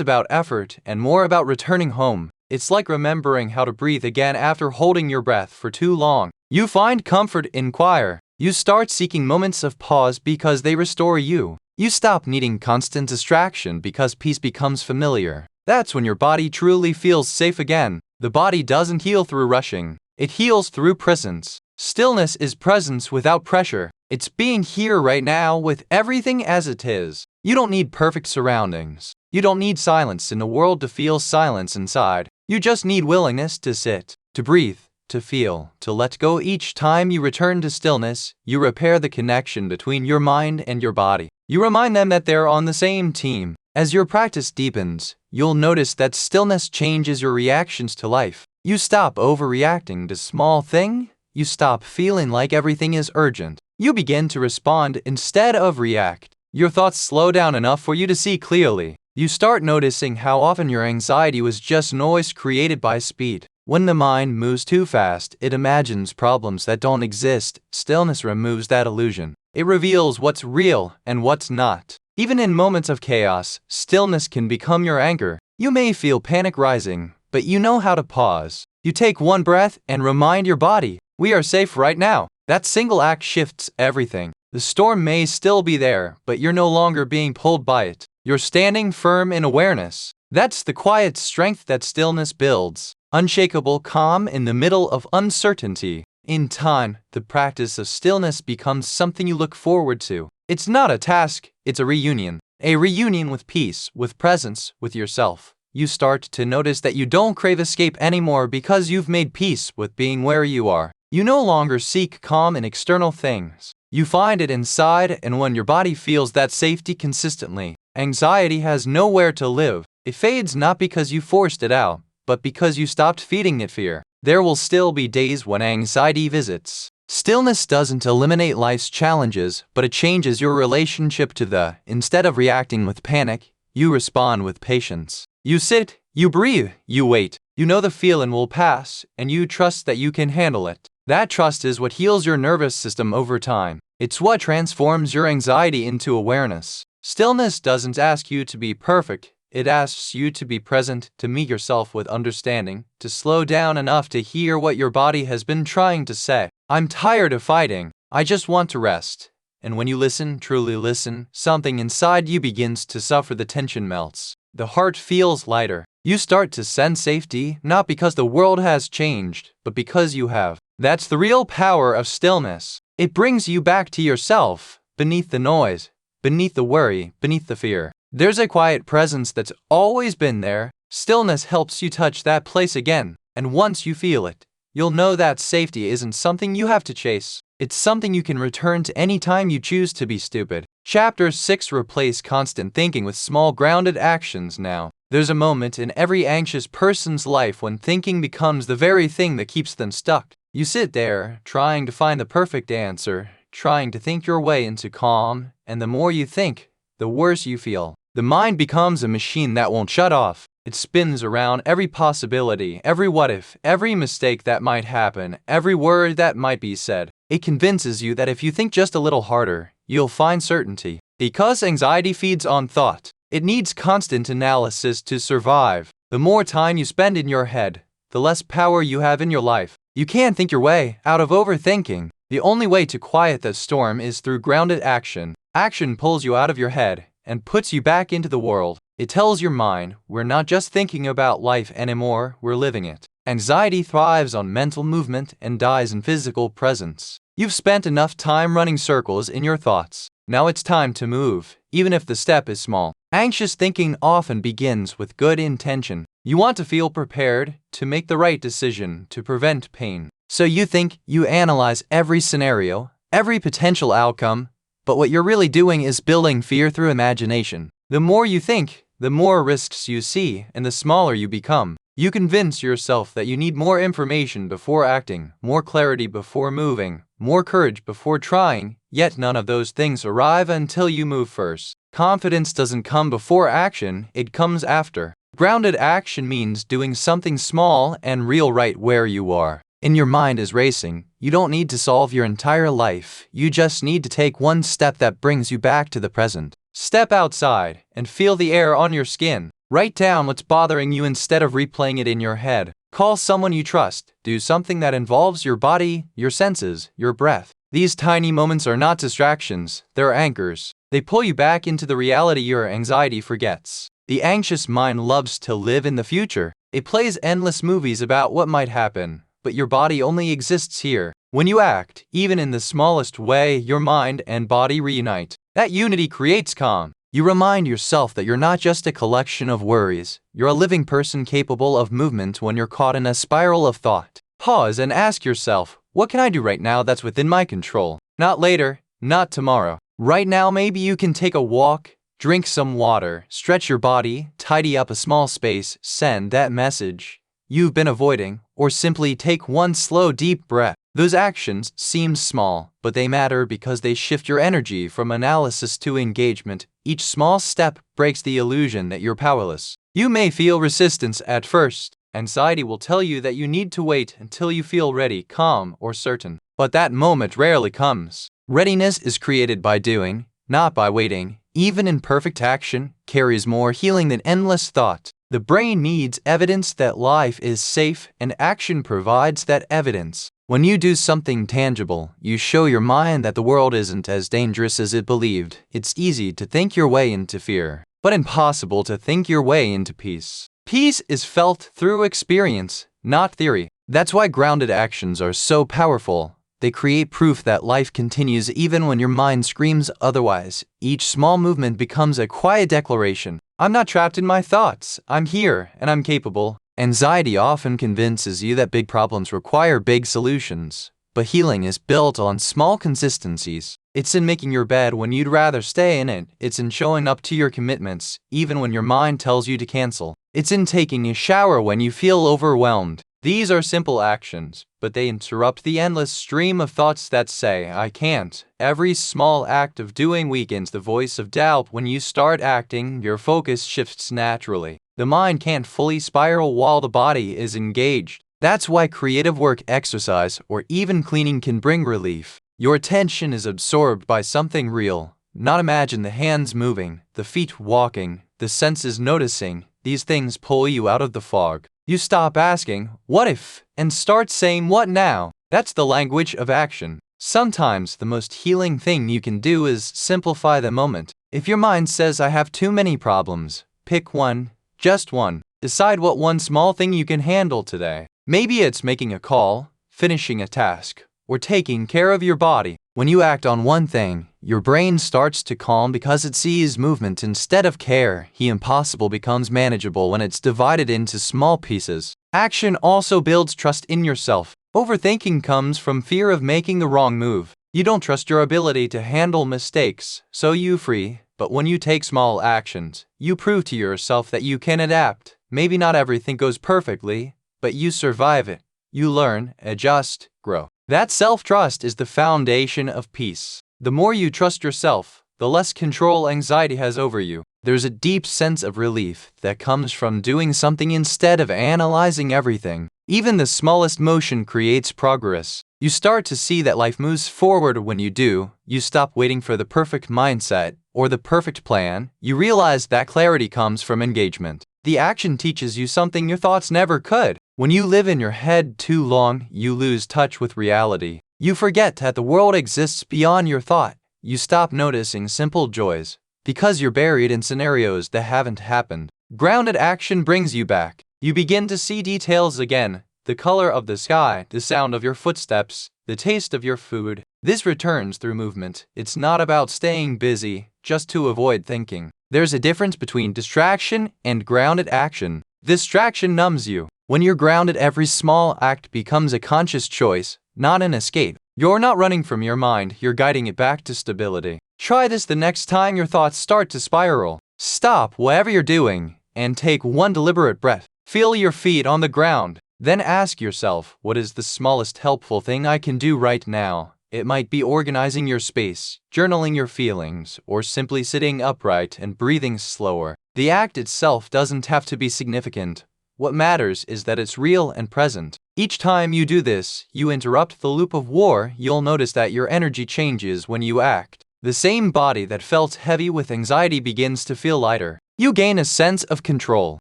about effort and more about returning home. It's like remembering how to breathe again after holding your breath for too long. You find comfort in quiet. You start seeking moments of pause because they restore you. You stop needing constant distraction because peace becomes familiar. That's when your body truly feels safe again. The body doesn't heal through rushing. It heals through presence. Stillness is presence without pressure. It's being here right now with everything as it is. You don't need perfect surroundings. You don't need silence in the world to feel silence inside. You just need willingness to sit, to breathe, to feel, to let go. Each time you return to stillness, you repair the connection between your mind and your body. You remind them that they're on the same team. As your practice deepens, you'll notice that stillness changes your reactions to life. You stop overreacting to small things. You stop feeling like everything is urgent. You begin to respond instead of react. Your thoughts slow down enough for you to see clearly. You start noticing how often your anxiety was just noise created by speed. When the mind moves too fast, it imagines problems that don't exist. Stillness removes that illusion. It reveals what's real and what's not. Even in moments of chaos, stillness can become your anchor. You may feel panic rising, but you know how to pause. You take one breath and remind your body, we are safe right now. That single act shifts everything. The storm may still be there, but you're no longer being pulled by it. You're standing firm in awareness. That's the quiet strength that stillness builds. Unshakable calm in the middle of uncertainty. In time, the practice of stillness becomes something you look forward to. It's not a task, it's a reunion. A reunion with peace, with presence, with yourself. You start to notice that you don't crave escape anymore because you've made peace with being where you are. You no longer seek calm in external things. You find it inside, and when your body feels that safety consistently, anxiety has nowhere to live. It fades not because you forced it out, but because you stopped feeding it fear. There will still be days when anxiety visits. Stillness doesn't eliminate life's challenges, but it changes your relationship to them. Instead of reacting with panic, you respond with patience. You sit, you breathe, you wait. You know the feeling will pass, and you trust that you can handle it. That trust is what heals your nervous system over time. It's what transforms your anxiety into awareness. Stillness doesn't ask you to be perfect. It asks you to be present, to meet yourself with understanding, to slow down enough to hear what your body has been trying to say. I'm tired of fighting. I just want to rest. And when you listen, truly listen, something inside you begins to suffer. The tension melts. The heart feels lighter. You start to sense safety, not because the world has changed, but because you have. That's the real power of stillness. It brings you back to yourself, beneath the noise, beneath the worry, beneath the fear. There's a quiet presence that's always been there. Stillness helps you touch that place again, and once you feel it, you'll know that safety isn't something you have to chase. It's something you can return to any time you choose to be stupid. Chapter 6. Replace constant thinking with small grounded actions. Now, there's a moment in every anxious person's life when thinking becomes the very thing that keeps them stuck. You sit there, trying to find the perfect answer, trying to think your way into calm, and the more you think, the worse you feel. The mind becomes a machine that won't shut off. It spins around every possibility, every what if, every mistake that might happen, every word that might be said. It convinces you that if you think just a little harder, you'll find certainty. Because anxiety feeds on thought, it needs constant analysis to survive. The more time you spend in your head, the less power you have in your life. You can't think your way out of overthinking. The only way to quiet the storm is through grounded action. Action pulls you out of your head and puts you back into the world. It tells your mind, we're not just thinking about life anymore, we're living it. Anxiety thrives on mental movement and dies in physical presence. You've spent enough time running circles in your thoughts. Now it's time to move, even if the step is small. Anxious thinking often begins with good intention. You want to feel prepared, to make the right decision, to prevent pain. So you think, you analyze every scenario, every potential outcome, but what you're really doing is building fear through imagination. The more you think, the more risks you see, and the smaller you become. You convince yourself that you need more information before acting, more clarity before moving, more courage before trying, yet none of those things arrive until you move first. Confidence doesn't come before action, it comes after. Grounded action means doing something small and real right where you are. And your mind is racing. You don't need to solve your entire life. You just need to take one step that brings you back to the present. Step outside and feel the air on your skin. Write down what's bothering you instead of replaying it in your head. Call someone you trust. Do something that involves your body, your senses, your breath. These tiny moments are not distractions, they're anchors. They pull you back into the reality your anxiety forgets. The anxious mind loves to live in the future. It plays endless movies about what might happen, but your body only exists here. When you act, even in the smallest way, your mind and body reunite. That unity creates calm. You remind yourself that you're not just a collection of worries. You're a living person capable of movement when you're caught in a spiral of thought. Pause and ask yourself, what can I do right now that's within my control? Not later, not tomorrow. Right now, maybe you can take a walk, drink some water, stretch your body, tidy up a small space, send that message you've been avoiding, or simply take one slow, deep breath. Those actions seem small, but they matter because they shift your energy from analysis to engagement. Each small step breaks the illusion that you're powerless. You may feel resistance at first. Anxiety will tell you that you need to wait until you feel ready, calm, or certain. But that moment rarely comes. Readiness is created by doing, not by waiting. Even imperfect action carries more healing than endless thought. The brain needs evidence that life is safe, and action provides that evidence. When you do something tangible, you show your mind that the world isn't as dangerous as it believed. It's easy to think your way into fear, but impossible to think your way into peace. Peace is felt through experience, not theory. That's why grounded actions are so powerful. They create proof that life continues even when your mind screams otherwise. Each small movement becomes a quiet declaration. I'm not trapped in my thoughts. I'm here, and I'm capable. Anxiety often convinces you that big problems require big solutions, but healing is built on small consistencies. It's in making your bed when you'd rather stay in it. It's in showing up to your commitments, even when your mind tells you to cancel. It's in taking a shower when you feel overwhelmed. These are simple actions, but they interrupt the endless stream of thoughts that say, I can't. Every small act of doing weakens the voice of doubt. When you start acting, your focus shifts naturally. The mind can't fully spiral while the body is engaged. That's why creative work, exercise, or even cleaning can bring relief. Your attention is absorbed by something real. Not imagine the hands moving, the feet walking, the senses noticing. These things pull you out of the fog. You stop asking, what if, and start saying, what now? That's the language of action. Sometimes the most healing thing you can do is simplify the moment. If your mind says, I have too many problems, pick one, just one. Decide what one small thing you can handle today. Maybe it's making a call, finishing a task, or taking care of your body. When you act on one thing, your brain starts to calm because it sees movement instead of care. The impossible becomes manageable when it's divided into small pieces. Action also builds trust in yourself. Overthinking comes from fear of making the wrong move. You don't trust your ability to handle mistakes, so you freeze. But when you take small actions, you prove to yourself that you can adapt. Maybe not everything goes perfectly, but you survive it. You learn, adjust, grow. That self-trust is the foundation of peace. The more you trust yourself, the less control anxiety has over you. There's a deep sense of relief that comes from doing something instead of analyzing everything. Even the smallest motion creates progress. You start to see that life moves forward when you do. You stop waiting for the perfect mindset or the perfect plan. You realize that clarity comes from engagement. The action teaches you something your thoughts never could. When you live in your head too long, you lose touch with reality. You forget that the world exists beyond your thought. You stop noticing simple joys because you're buried in scenarios that haven't happened. Grounded action brings you back. You begin to see details again. The color of the sky, the sound of your footsteps, the taste of your food. This returns through movement. It's not about staying busy just to avoid thinking. There's a difference between distraction and grounded action. Distraction numbs you. When you're grounded, every small act becomes a conscious choice, not an escape. You're not running from your mind, you're guiding it back to stability. Try this the next time your thoughts start to spiral. Stop whatever you're doing and take one deliberate breath. Feel your feet on the ground. Then ask yourself, what is the smallest helpful thing I can do right now? It might be organizing your space, journaling your feelings, or simply sitting upright and breathing slower. The act itself doesn't have to be significant. What matters is that it's real and present. Each time you do this, you interrupt the loop of war. You'll notice that your energy changes when you act. The same body that felt heavy with anxiety begins to feel lighter. You gain a sense of control,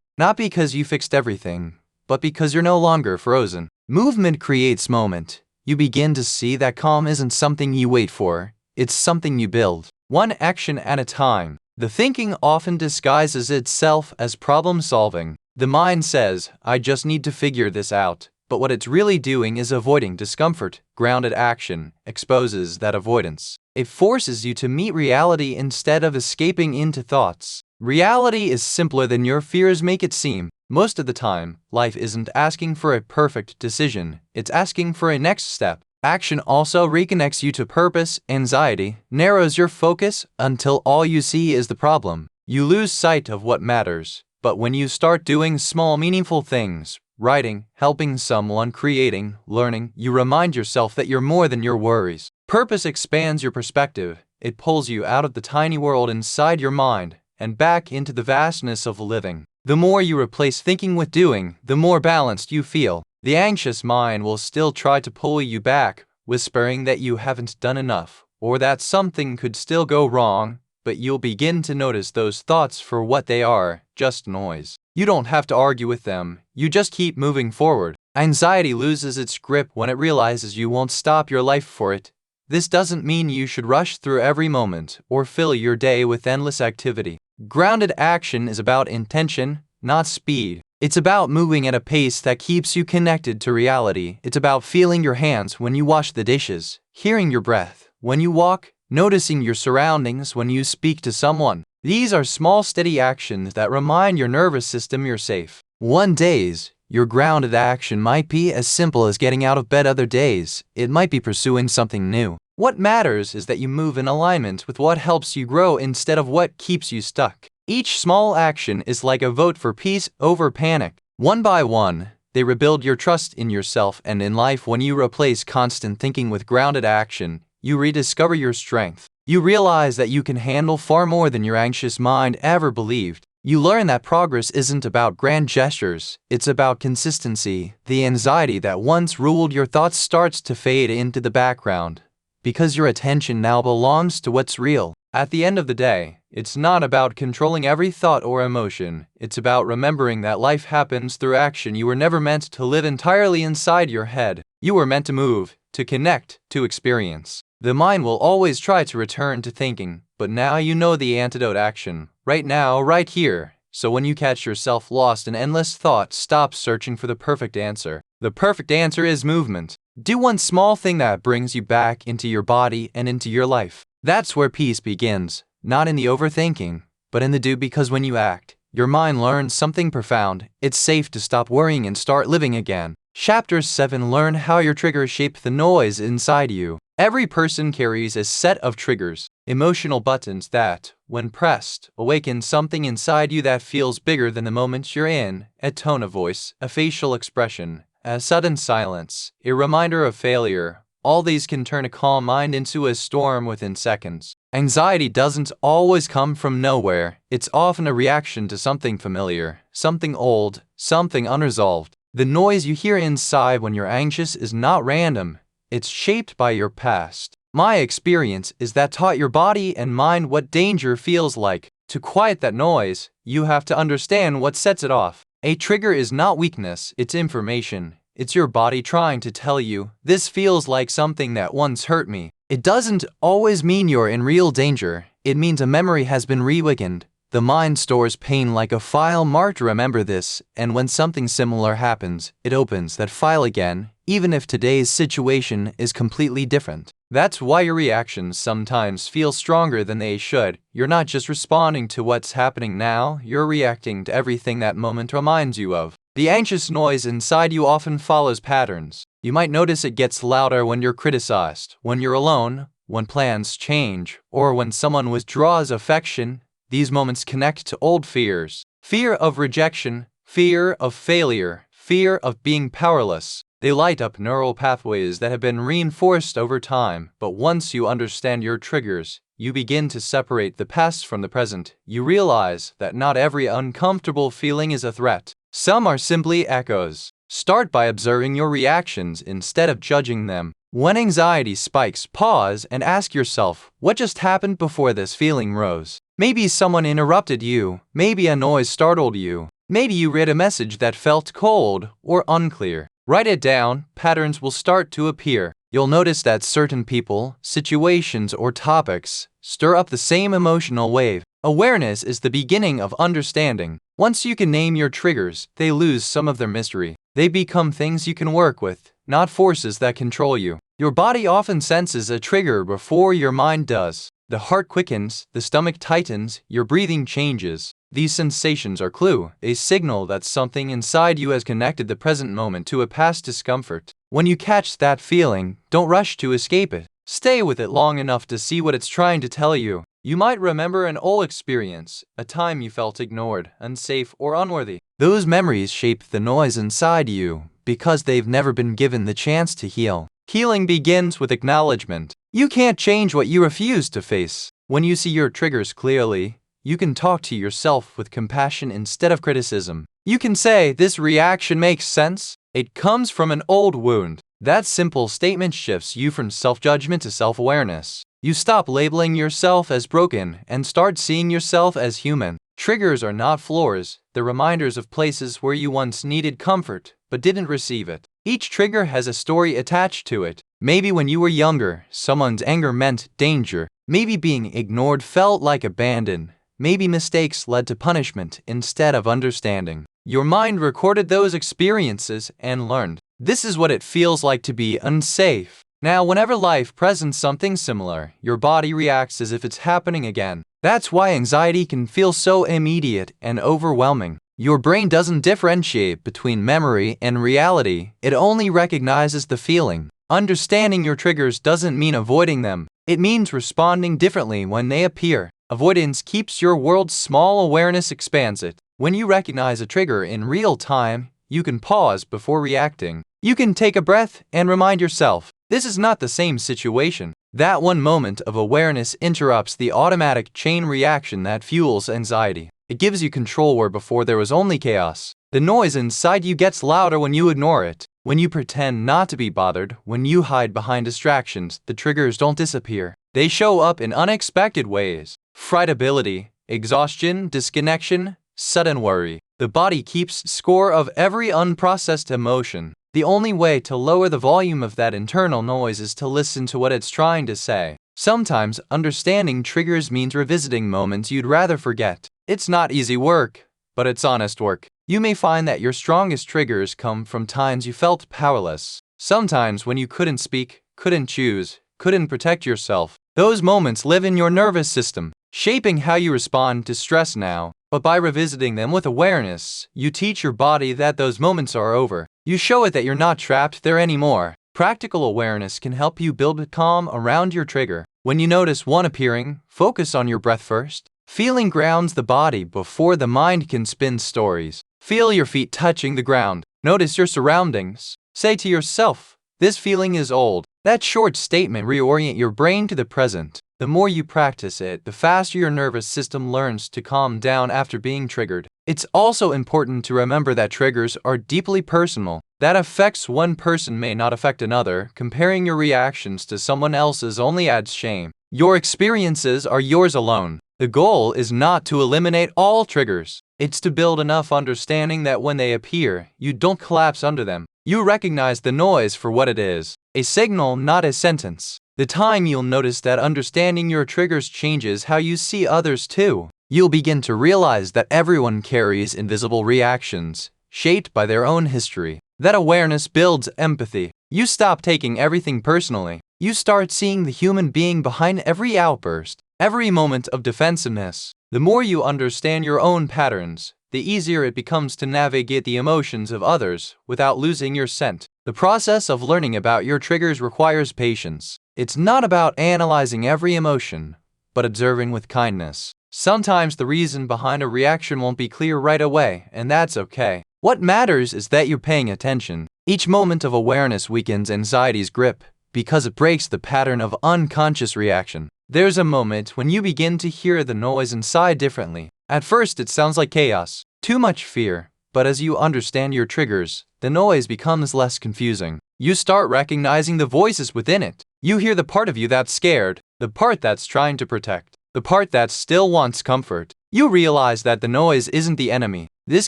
not because you fixed everything, but because you're no longer frozen. Movement creates moment. You begin to see that calm isn't something you wait for, it's something you build. One action at a time. The thinking often disguises itself as problem solving. The mind says, I just need to figure this out. But what it's really doing is avoiding discomfort. Grounded action exposes that avoidance. It forces you to meet reality instead of escaping into thoughts. Reality is simpler than your fears make it seem. Most of the time, life isn't asking for a perfect decision, it's asking for a next step. Action also reconnects you to purpose. Anxiety narrows your focus until all you see is the problem. You lose sight of what matters. But when you start doing small, meaningful things, writing, helping someone, creating, learning, you remind yourself that you're more than your worries. Purpose expands your perspective. It pulls you out of the tiny world inside your mind and back into the vastness of living. The more you replace thinking with doing, the more balanced you feel. The anxious mind will still try to pull you back, whispering that you haven't done enough, or that something could still go wrong, but you'll begin to notice those thoughts for what they are, just noise. You don't have to argue with them, you just keep moving forward. Anxiety loses its grip when it realizes you won't stop your life for it. This doesn't mean you should rush through every moment or fill your day with endless activity. Grounded action is about intention, not speed. It's about moving at a pace that keeps you connected to reality. It's about feeling your hands when you wash the dishes, hearing your breath when you walk, noticing your surroundings when you speak to someone. These are small, steady actions that remind your nervous system you're safe. One days, your grounded action might be as simple as getting out of bed. Other days, it might be pursuing something new. What matters is that you move in alignment with what helps you grow instead of what keeps you stuck. Each small action is like a vote for peace over panic. One by one, they rebuild your trust in yourself and in life. When you replace constant thinking with grounded action, you rediscover your strength. You realize that you can handle far more than your anxious mind ever believed. You learn that progress isn't about grand gestures, it's about consistency. The anxiety that once ruled your thoughts starts to fade into the background, because your attention now belongs to what's real. At the end of the day, it's not about controlling every thought or emotion. It's about remembering that life happens through action. You were never meant to live entirely inside your head. You were meant to move, to connect, to experience. The mind will always try to return to thinking, but now you know the antidote: action. Right now, right here. So when you catch yourself lost in endless thought, stop searching for the perfect answer. The perfect answer is movement. Do one small thing that brings you back into your body and into your life. That's where peace begins, not in the overthinking, but in the do, because when you act, your mind learns something profound. It's safe to stop worrying and start living again. Chapter 7: Learn how your triggers shape the noise inside you. Every person carries a set of triggers, emotional buttons that, when pressed, awaken something inside you that feels bigger than the moment you're in. A tone of voice, a facial expression, a sudden silence, a reminder of failure. All these can turn a calm mind into a storm within seconds. Anxiety doesn't always come from nowhere. It's often a reaction to something familiar, something old, something unresolved. The noise you hear inside when you're anxious is not random. It's shaped by your past. My experience is that taught your body and mind what danger feels like. To quiet that noise, you have to understand what sets it off. A trigger is not weakness, it's information. It's your body trying to tell you, this feels like something that once hurt me. It doesn't always mean you're in real danger. It means a memory has been reawakened. The mind stores pain like a file marked "remember this," and when something similar happens, it opens that file again, even if today's situation is completely different. That's why your reactions sometimes feel stronger than they should. You're not just responding to what's happening now, you're reacting to everything that moment reminds you of. The anxious noise inside you often follows patterns. You might notice it gets louder when you're criticized, when you're alone, when plans change, or when someone withdraws affection. These moments connect to old fears. Fear of rejection, fear of failure, fear of being powerless. They light up neural pathways that have been reinforced over time. But once you understand your triggers, you begin to separate the past from the present. You realize that not every uncomfortable feeling is a threat. Some are simply echoes. Start by observing your reactions instead of judging them. When anxiety spikes, pause and ask yourself, what just happened before this feeling rose? Maybe someone interrupted you, maybe a noise startled you, maybe you read a message that felt cold or unclear. Write it down, patterns will start to appear. You'll notice that certain people, situations, or topics stir up the same emotional wave. Awareness is the beginning of understanding. Once you can name your triggers, they lose some of their mystery. They become things you can work with, not forces that control you. Your body often senses a trigger before your mind does. The heart quickens, the stomach tightens, your breathing changes. These sensations are clue, a signal that something inside you has connected the present moment to a past discomfort. When you catch that feeling, don't rush to escape it. Stay with it long enough to see what it's trying to tell you. You might remember an old experience, a time you felt ignored, unsafe, or unworthy. Those memories shape the noise inside you because they've never been given the chance to heal. Healing begins with acknowledgement. You can't change what you refuse to face. When you see your triggers clearly, you can talk to yourself with compassion instead of criticism. You can say, "This reaction makes sense. It comes from an old wound." That simple statement shifts you from self-judgment to self-awareness. You stop labeling yourself as broken and start seeing yourself as human. Triggers are not flaws, they're reminders of places where you once needed comfort but didn't receive it. Each trigger has a story attached to it. Maybe when you were younger, someone's anger meant danger. Maybe being ignored felt like abandon. Maybe mistakes led to punishment instead of understanding. Your mind recorded those experiences and learned, this is what it feels like to be unsafe. Now, whenever life presents something similar, your body reacts as if it's happening again. That's why anxiety can feel so immediate and overwhelming. Your brain doesn't differentiate between memory and reality. It only recognizes the feeling. Understanding your triggers doesn't mean avoiding them. It means responding differently when they appear. Avoidance keeps your world small, awareness expands it. When you recognize a trigger in real time, you can pause before reacting. You can take a breath and remind yourself, this is not the same situation. That one moment of awareness interrupts the automatic chain reaction that fuels anxiety. It gives you control where before there was only chaos. The noise inside you gets louder when you ignore it. When you pretend not to be bothered, when you hide behind distractions, the triggers don't disappear. They show up in unexpected ways. Frightability, exhaustion, disconnection, sudden worry. The body keeps score of every unprocessed emotion. The only way to lower the volume of that internal noise is to listen to what it's trying to say. Sometimes understanding triggers means revisiting moments you'd rather forget. It's not easy work, but it's honest work. You may find that your strongest triggers come from times you felt powerless. Sometimes when you couldn't speak, couldn't choose, couldn't protect yourself. Those moments live in your nervous system, shaping how you respond to stress now. But by revisiting them with awareness, you teach your body that those moments are over. You show it that you're not trapped there anymore. Practical awareness can help you build calm around your trigger. When you notice one appearing, focus on your breath first. Feeling grounds the body before the mind can spin stories. Feel your feet touching the ground. Notice your surroundings. Say to yourself, this feeling is old. That short statement reorient your brain to the present. The more you practice it, the faster your nervous system learns to calm down after being triggered. It's also important to remember that triggers are deeply personal. That affects one person may not affect another. Comparing your reactions to someone else's only adds shame. Your experiences are yours alone. The goal is not to eliminate all triggers. It's to build enough understanding that when they appear, you don't collapse under them. You recognize the noise for what it is, a signal, not a sentence. The time you'll notice that understanding your triggers changes how you see others too. You'll begin to realize that everyone carries invisible reactions, shaped by their own history. That awareness builds empathy. You stop taking everything personally. You start seeing the human being behind every outburst, every moment of defensiveness. The more you understand your own patterns, the easier it becomes to navigate the emotions of others without losing your scent. The process of learning about your triggers requires patience. It's not about analyzing every emotion, but observing with kindness. Sometimes the reason behind a reaction won't be clear right away, and that's okay. What matters is that you're paying attention. Each moment of awareness weakens anxiety's grip because it breaks the pattern of unconscious reaction. There's a moment when you begin to hear the noise inside differently. At first, it sounds like chaos, too much fear, but as you understand your triggers, the noise becomes less confusing. You start recognizing the voices within it. You hear the part of you that's scared, the part that's trying to protect, the part that still wants comfort. You realize that the noise isn't the enemy. This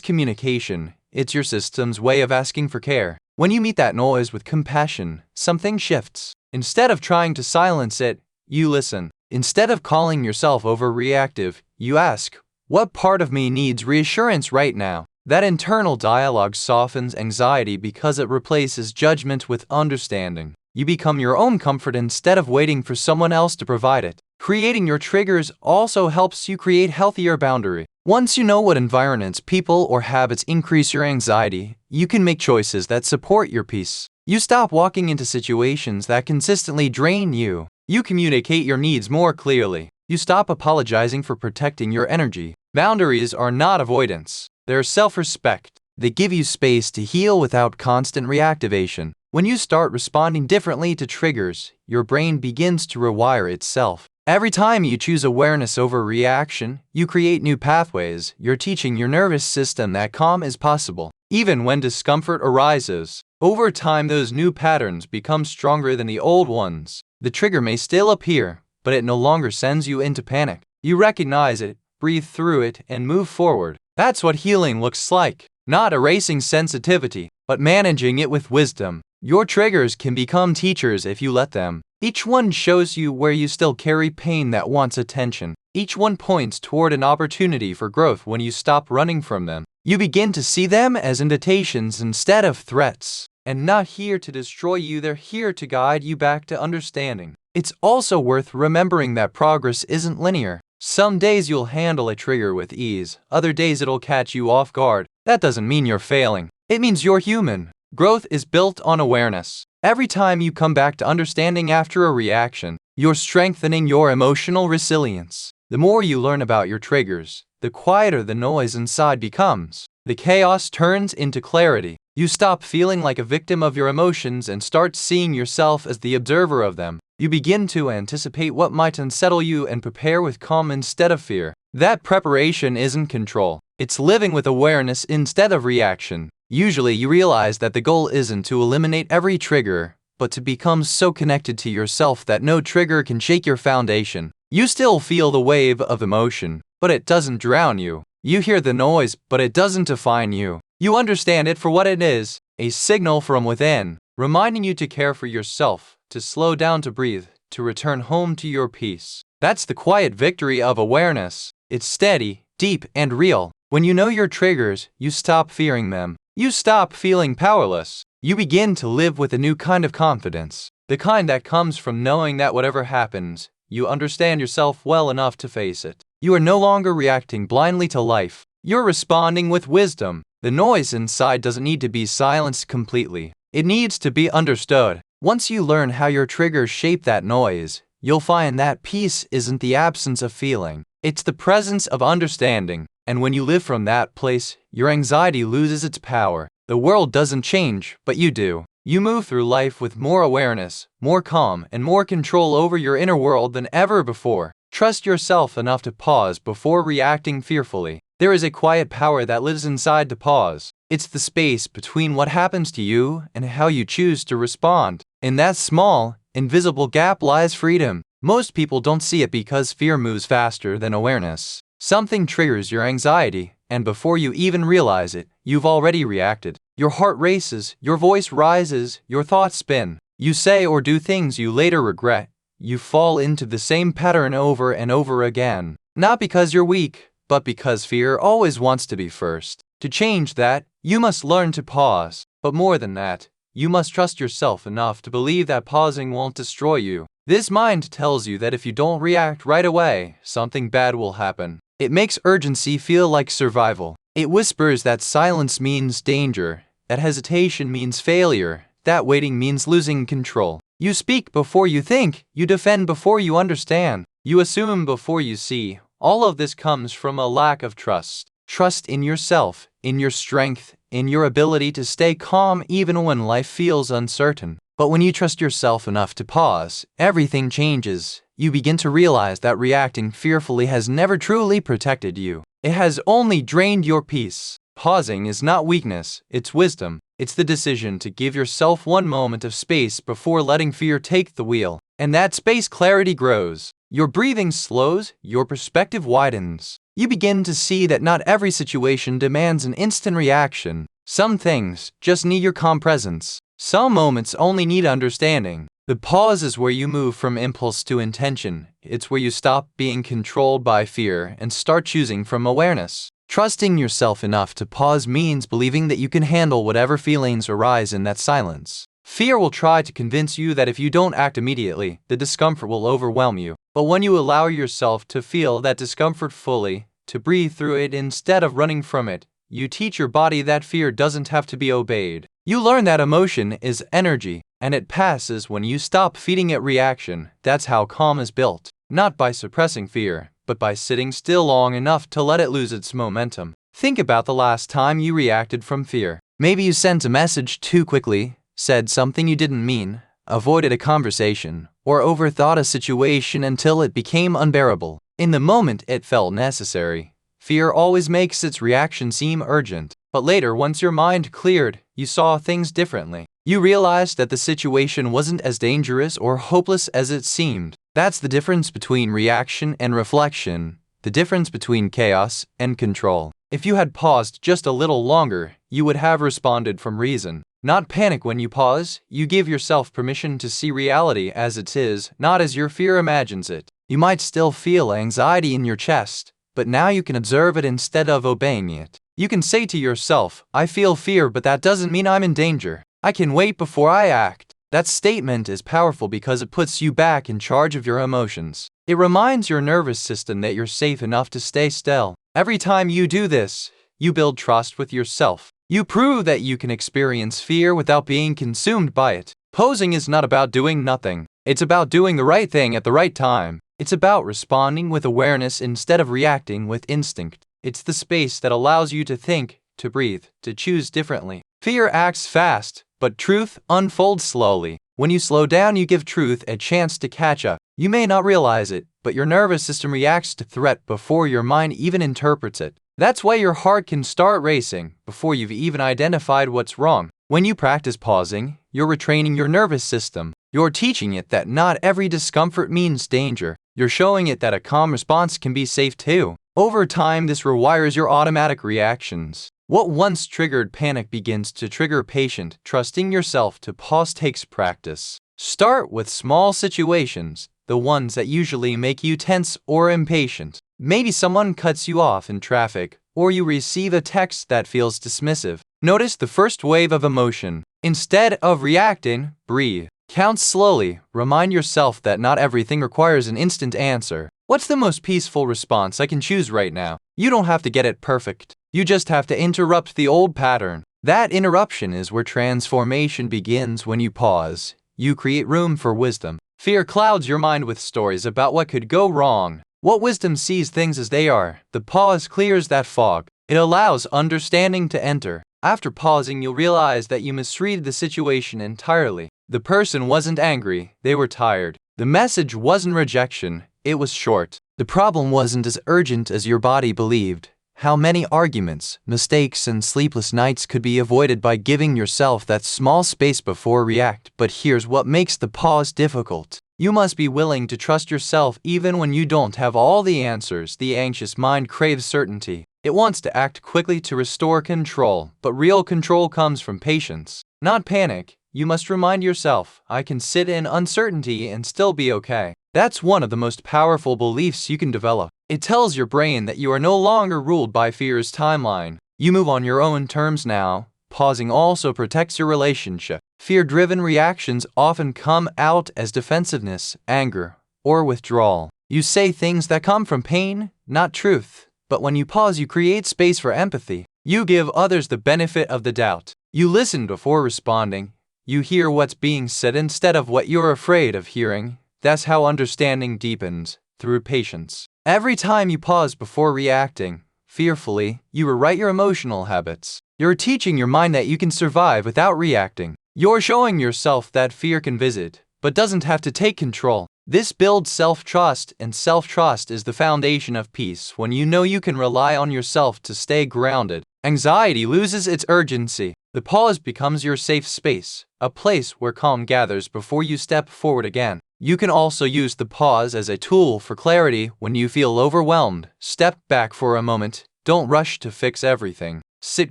communication, it's your system's way of asking for care. When you meet that noise with compassion, something shifts. Instead of trying to silence it, you listen. Instead of calling yourself overreactive, you ask, what part of me needs reassurance right now? That internal dialogue softens anxiety because it replaces judgment with understanding. You become your own comfort instead of waiting for someone else to provide it. Creating your triggers also helps you create healthier boundaries. Once you know what environments, people, or habits increase your anxiety, you can make choices that support your peace. You stop walking into situations that consistently drain you. You communicate your needs more clearly. You stop apologizing for protecting your energy. Boundaries are not avoidance. They're self-respect. They give you space to heal without constant reactivation. When you start responding differently to triggers, your brain begins to rewire itself. Every time you choose awareness over reaction, you create new pathways. You're teaching your nervous system that calm is possible, even when discomfort arises. Over time, those new patterns become stronger than the old ones. The trigger may still appear, but it no longer sends you into panic. You recognize it, breathe through it, and move forward. That's what healing looks like. Not erasing sensitivity, but managing it with wisdom. Your triggers can become teachers if you let them. Each one shows you where you still carry pain that wants attention. Each one points toward an opportunity for growth when you stop running from them. You begin to see them as invitations instead of threats. And not here to destroy you, they're here to guide you back to understanding. It's also worth remembering that progress isn't linear. Some days you'll handle a trigger with ease, other days it'll catch you off guard. That doesn't mean you're failing. It means you're human. Growth is built on awareness. Every time you come back to understanding after a reaction, you're strengthening your emotional resilience. The more you learn about your triggers, the quieter the noise inside becomes. The chaos turns into clarity. You stop feeling like a victim of your emotions and start seeing yourself as the observer of them. You begin to anticipate what might unsettle you and prepare with calm instead of fear. That preparation isn't control. It's living with awareness instead of reaction. Usually you realize that the goal isn't to eliminate every trigger, but to become so connected to yourself that no trigger can shake your foundation. You still feel the wave of emotion, but it doesn't drown you. You hear the noise, but it doesn't define you. You understand it for what it is, a signal from within, reminding you to care for yourself, to slow down, to breathe, to return home to your peace. That's the quiet victory of awareness. It's steady, deep, and real. When you know your triggers, you stop fearing them. You stop feeling powerless. You begin to live with a new kind of confidence, the kind that comes from knowing that whatever happens, you understand yourself well enough to face it. You are no longer reacting blindly to life. You're responding with wisdom. The noise inside doesn't need to be silenced completely. It needs to be understood. Once you learn how your triggers shape that noise, you'll find that peace isn't the absence of feeling. It's the presence of understanding. And when you live from that place, your anxiety loses its power. The world doesn't change, but you do. You move through life with more awareness, more calm, and more control over your inner world than ever before. Trust yourself enough to pause before reacting fearfully. There is a quiet power that lives inside the pause. It's the space between what happens to you and how you choose to respond. In that small, invisible gap lies freedom. Most people don't see it because fear moves faster than awareness. Something triggers your anxiety, and before you even realize it, you've already reacted. Your heart races, your voice rises, your thoughts spin. You say or do things you later regret. You fall into the same pattern over and over again. Not because you're weak, but because fear always wants to be first. To change that, you must learn to pause. But more than that, you must trust yourself enough to believe that pausing won't destroy you. This mind tells you that if you don't react right away, something bad will happen. It makes urgency feel like survival. It whispers that silence means danger, that hesitation means failure, that waiting means losing control. You speak before you think, you defend before you understand, you assume before you see. All of this comes from a lack of trust. Trust in yourself, in your strength, in your ability to stay calm even when life feels uncertain. But when you trust yourself enough to pause, everything changes. You begin to realize that reacting fearfully has never truly protected you. It has only drained your peace. Pausing is not weakness, it's wisdom. It's the decision to give yourself one moment of space before letting fear take the wheel. And that space, clarity grows. Your breathing slows, your perspective widens. You begin to see that not every situation demands an instant reaction. Some things just need your calm presence. Some moments only need understanding. The pause is where you move from impulse to intention. It's where you stop being controlled by fear and start choosing from awareness. Trusting yourself enough to pause means believing that you can handle whatever feelings arise in that silence. Fear will try to convince you that if you don't act immediately, the discomfort will overwhelm you. But when you allow yourself to feel that discomfort fully, to breathe through it instead of running from it, you teach your body that fear doesn't have to be obeyed. You learn that emotion is energy, and it passes when you stop feeding it reaction. That's how calm is built. Not by suppressing fear, but by sitting still long enough to let it lose its momentum. Think about the last time you reacted from fear. Maybe you sent a message too quickly, said something you didn't mean, avoided a conversation, or overthought a situation until it became unbearable. In the moment it felt necessary. Fear always makes its reaction seem urgent. But later, once your mind cleared, you saw things differently. You realized that the situation wasn't as dangerous or hopeless as it seemed. That's the difference between reaction and reflection, the difference between chaos and control. If you had paused just a little longer, you would have responded from reason. Not panic when you pause, you give yourself permission to see reality as it is, not as your fear imagines it. You might still feel anxiety in your chest, but now you can observe it instead of obeying it. You can say to yourself, I feel fear, but that doesn't mean I'm in danger. I can wait before I act. That statement is powerful because it puts you back in charge of your emotions. It reminds your nervous system that you're safe enough to stay still. Every time you do this, you build trust with yourself. You prove that you can experience fear without being consumed by it. Posing is not about doing nothing. It's about doing the right thing at the right time. It's about responding with awareness instead of reacting with instinct. It's the space that allows you to think, to breathe, to choose differently. Fear acts fast, but truth unfolds slowly. When you slow down, you give truth a chance to catch up. You may not realize it, but your nervous system reacts to threat before your mind even interprets it. That's why your heart can start racing before you've even identified what's wrong. When you practice pausing, you're retraining your nervous system. You're teaching it that not every discomfort means danger. You're showing it that a calm response can be safe too. Over time, this rewires your automatic reactions. What once triggered panic begins to trigger patience. Trusting yourself to pause takes practice. Start with small situations, the ones that usually make you tense or impatient. Maybe someone cuts you off in traffic, or you receive a text that feels dismissive. Notice the first wave of emotion. Instead of reacting, breathe. Count slowly. Remind yourself that not everything requires an instant answer. What's the most peaceful response I can choose right now? You don't have to get it perfect. You just have to interrupt the old pattern. That interruption is where transformation begins. When you pause, you create room for wisdom. Fear clouds your mind with stories about what could go wrong. What wisdom sees things as they are. The pause clears that fog. It allows understanding to enter. After pausing, you'll realize that you misread the situation entirely. The person wasn't angry, they were tired. The message wasn't rejection, it was short. The problem wasn't as urgent as your body believed. How many arguments, mistakes, and sleepless nights could be avoided by giving yourself that small space before react? But here's what makes the pause difficult. You must be willing to trust yourself even when you don't have all the answers. The anxious mind craves certainty. It wants to act quickly to restore control, but real control comes from patience, not panic. You must remind yourself, I can sit in uncertainty and still be okay. That's one of the most powerful beliefs you can develop. It tells your brain that you are no longer ruled by fear's timeline. You move on your own terms now. Pausing also protects your relationship. Fear-driven reactions often come out as defensiveness, anger, or withdrawal. You say things that come from pain, not truth. But when you pause, you create space for empathy. You give others the benefit of the doubt. You listen before responding. You hear what's being said instead of what you're afraid of hearing. That's how understanding deepens, through patience. Every time you pause before reacting fearfully, you rewrite your emotional habits. You're teaching your mind that you can survive without reacting. You're showing yourself that fear can visit, but doesn't have to take control. This builds self-trust, and self-trust is the foundation of peace. When you know you can rely on yourself to stay grounded, anxiety loses its urgency. The pause becomes your safe space, a place where calm gathers before you step forward again. You can also use the pause as a tool for clarity. When you feel overwhelmed, step back for a moment. Don't rush to fix everything. Sit